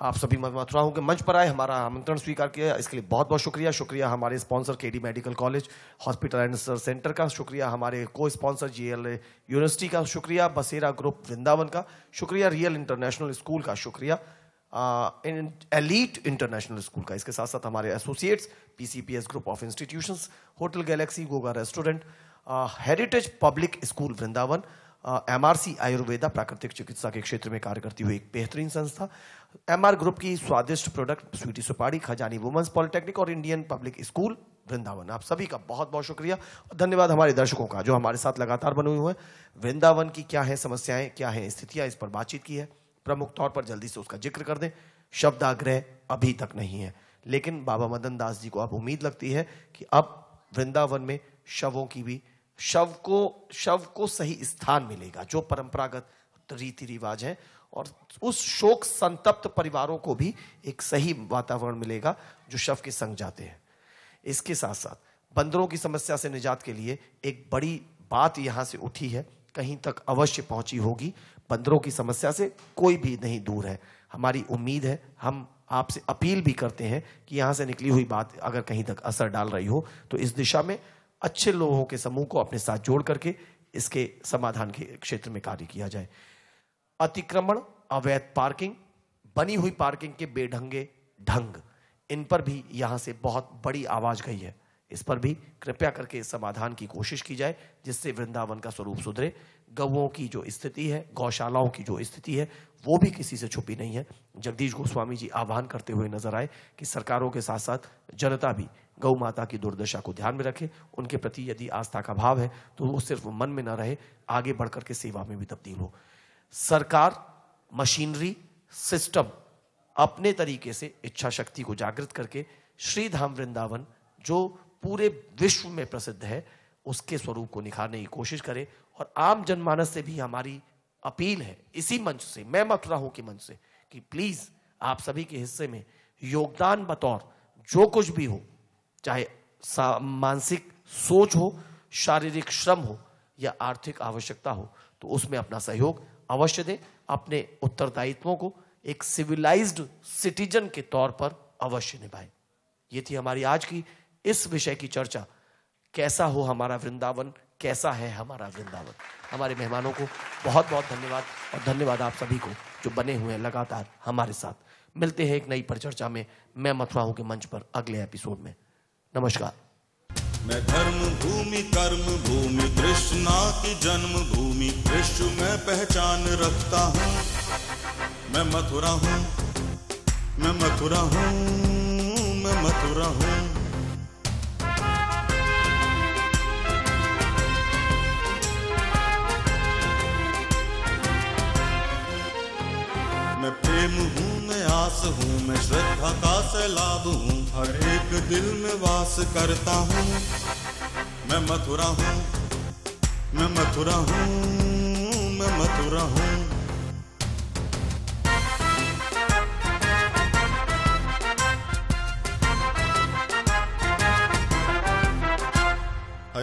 आप सभी मथुराओं के मंच पर आए, हमारा आमंत्रण स्वीकार किया, इसके लिए बहुत बहुत शुक्रिया। शुक्रिया हमारे sponsor KD medical college hospital and research centre का, शुक्रिया हमारे को स्पॉन्सर GLA यूनिवर्सिटी का, शुक्रिया बसेरा ग्रुप वृंदावन का, शुक्रिया रियल इंटरनेशनल स्कूल का, शुक्रिया एलीट इंटरनेशनल स्कूल का। इसके साथ साथ हमारे associates PCPS group of institutions, hotel Galaxy, Goga restaurant, heritage public school Vrindavan, MRC Ayurveda प्राकृतिक चिकित्सा के क्षेत्र में कार्य करती हुई एक बेहतरीन संस्था, MR ग्रुप की स्वादिष्ट प्रोडक्ट स्वीटी सुपारी, खजानी वुमेन्स पॉलिटेक्निक और इंडियन पब्लिक स्कूल वृंदावन। आप सभी का बहुत बहुत शुक्रिया और धन्यवाद हमारे दर्शकों का जो हमारे साथ लगातार बने हुए हैं। वृंदावन की क्या है समस्याएं, क्या है स्थितियां, इस पर बातचीत की है। प्रमुख तौर पर जल्दी से उसका जिक्र कर दें। शब्दाग्रह अभी तक नहीं है, लेकिन बाबा मदन दास जी को अब उम्मीद लगती है कि अब वृंदावन में शवों की भी शव को सही स्थान मिलेगा, जो परंपरागत रीति रिवाज है, और उस शोक संतप्त परिवारों को भी एक सही वातावरण मिलेगा जो शव के संग जाते हैं। इसके साथ साथ बंदरों की समस्या से निजात के लिए एक बड़ी बात यहां से उठी है, कहीं तक अवश्य पहुंची होगी। बंदरों की समस्या से कोई भी नहीं दूर है। हमारी उम्मीद है, हम आपसे अपील भी करते हैं कि यहां से निकली हुई बात अगर कहीं तक असर डाल रही हो तो इस दिशा में अच्छे लोगों के समूह को अपने साथ जोड़ करके इसके समाधान के क्षेत्र में कार्य किया जाए। अतिक्रमण, अवैध पार्किंग, बनी हुई पार्किंग के बेढंगे ढंग, इन पर भी यहां से बहुत बड़ी आवाज गई है। इस पर भी कृपया करके समाधान की कोशिश की जाए, जिससे वृंदावन का स्वरूप सुधरे। गौओं की जो स्थिति है, गौशालाओं की जो स्थिति है, वो भी किसी से छुपी नहीं है। जगदीश गोस्वामी जी आह्वान करते हुए नजर आए कि सरकारों के साथ साथ जनता भी गौ माता की दुर्दशा को ध्यान में रखे। उनके प्रति यदि आस्था का भाव है तो वो सिर्फ मन में न रहे, आगे बढ़कर के सेवा में भी तब्दील हो। सरकार, मशीनरी, सिस्टम अपने तरीके से इच्छा शक्ति को जागृत करके श्री धाम वृंदावन जो पूरे विश्व में प्रसिद्ध है उसके स्वरूप को निखारने की कोशिश करे। और आम जनमानस से भी हमारी अपील है इसी मंच से, मैं मथुरा हूं के मंच से, कि प्लीज आप सभी के हिस्से में योगदान बतौर जो कुछ भी हो, चाहे मानसिक सोच हो, शारीरिक श्रम हो या आर्थिक आवश्यकता हो, तो उसमें अपना सहयोग अवश्य दें। अपने उत्तरदायित्वों को एक सिविलाइज्ड सिटीजन के तौर पर अवश्य निभाएं। ये थी हमारी आज की इस विषय की चर्चा, कैसा हो हमारा वृंदावन, कैसा है हमारा वृंदावन। हमारे मेहमानों को बहुत बहुत धन्यवाद और धन्यवाद आप सभी को जो बने हुए हैं लगातार हमारे साथ। मिलते हैं एक नई परिचर्चा में, मैं मथुरा हूं के मंच पर अगले एपिसोड में। नमस्कार। मैं धर्म भूमि, कर्म भूमि, कृष्णा की जन्म भूमि, विश्व में पहचान रखता हूँ। मैं मथुरा हूँ, मैं मथुरा हूँ, मैं मथुरा हूँ। मैं प्रेम हूँ, मैं आस हूँ, मैं श्रद्धा का सैलाब हूँ, हर एक दिल में वास करता हूँ। मैं मथुरा हूँ, मैं मथुरा हूँ, मैं मथुरा हूँ।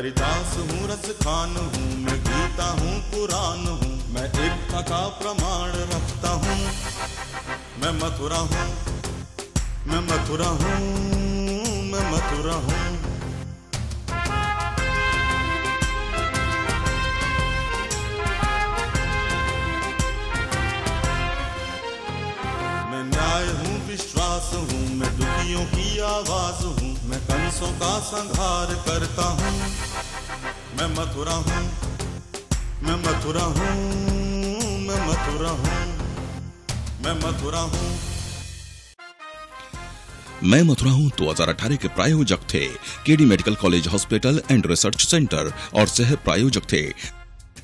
हरिदास हूँ, रस खान हूँ, मैं गीता हूँ, पुराण हूँ, मैं एकता का प्रमाण रखता हूँ। मैं मथुरा हूँ, मैं मथुरा हूँ, मैं मथुरा हूँ। मैं न्याय हूँ, विश्वास हूँ, मैं दुखियों की आवाज हूँ, मैं कंसों का संहार करता हूँ। मैं मथुरा हूँ, मैं मथुरा हूँ, मैं मथुरा हूँ, मैं मथुरा हूँ। मैं मथुरा हूं 2018 के प्रायोजक थे KD medical college hospital and research centre और सह प्रायोजक थे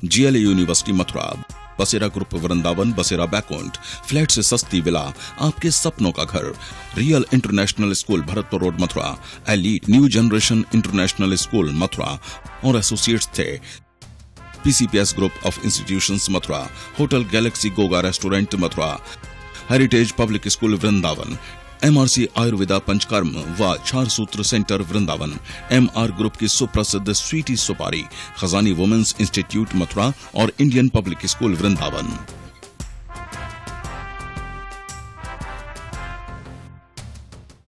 जीएलए यूनिवर्सिटी मथुरा, बसेरा ग्रुप वृंदावन, बसेरा बैकुंठ, फ्लैट से सस्ती विला, आपके सपनों का घर, real international school Bharatpur road Mathura, elite new generation international school Mathura और एसोसिएट्स थे PCPS group of institutions Mathura, hotel Galaxy Goga restaurant Mathura, heritage public school Vrindavan, MRC Ayurveda Panchakarma व चार सूत्र सेंटर वृंदावन, एमआर ग्रुप की सुप्रसिद्ध स्वीटी सुपारी, खजानी वुमेन्स इंस्टीट्यूट मथुरा और इंडियन पब्लिक स्कूल वृंदावन।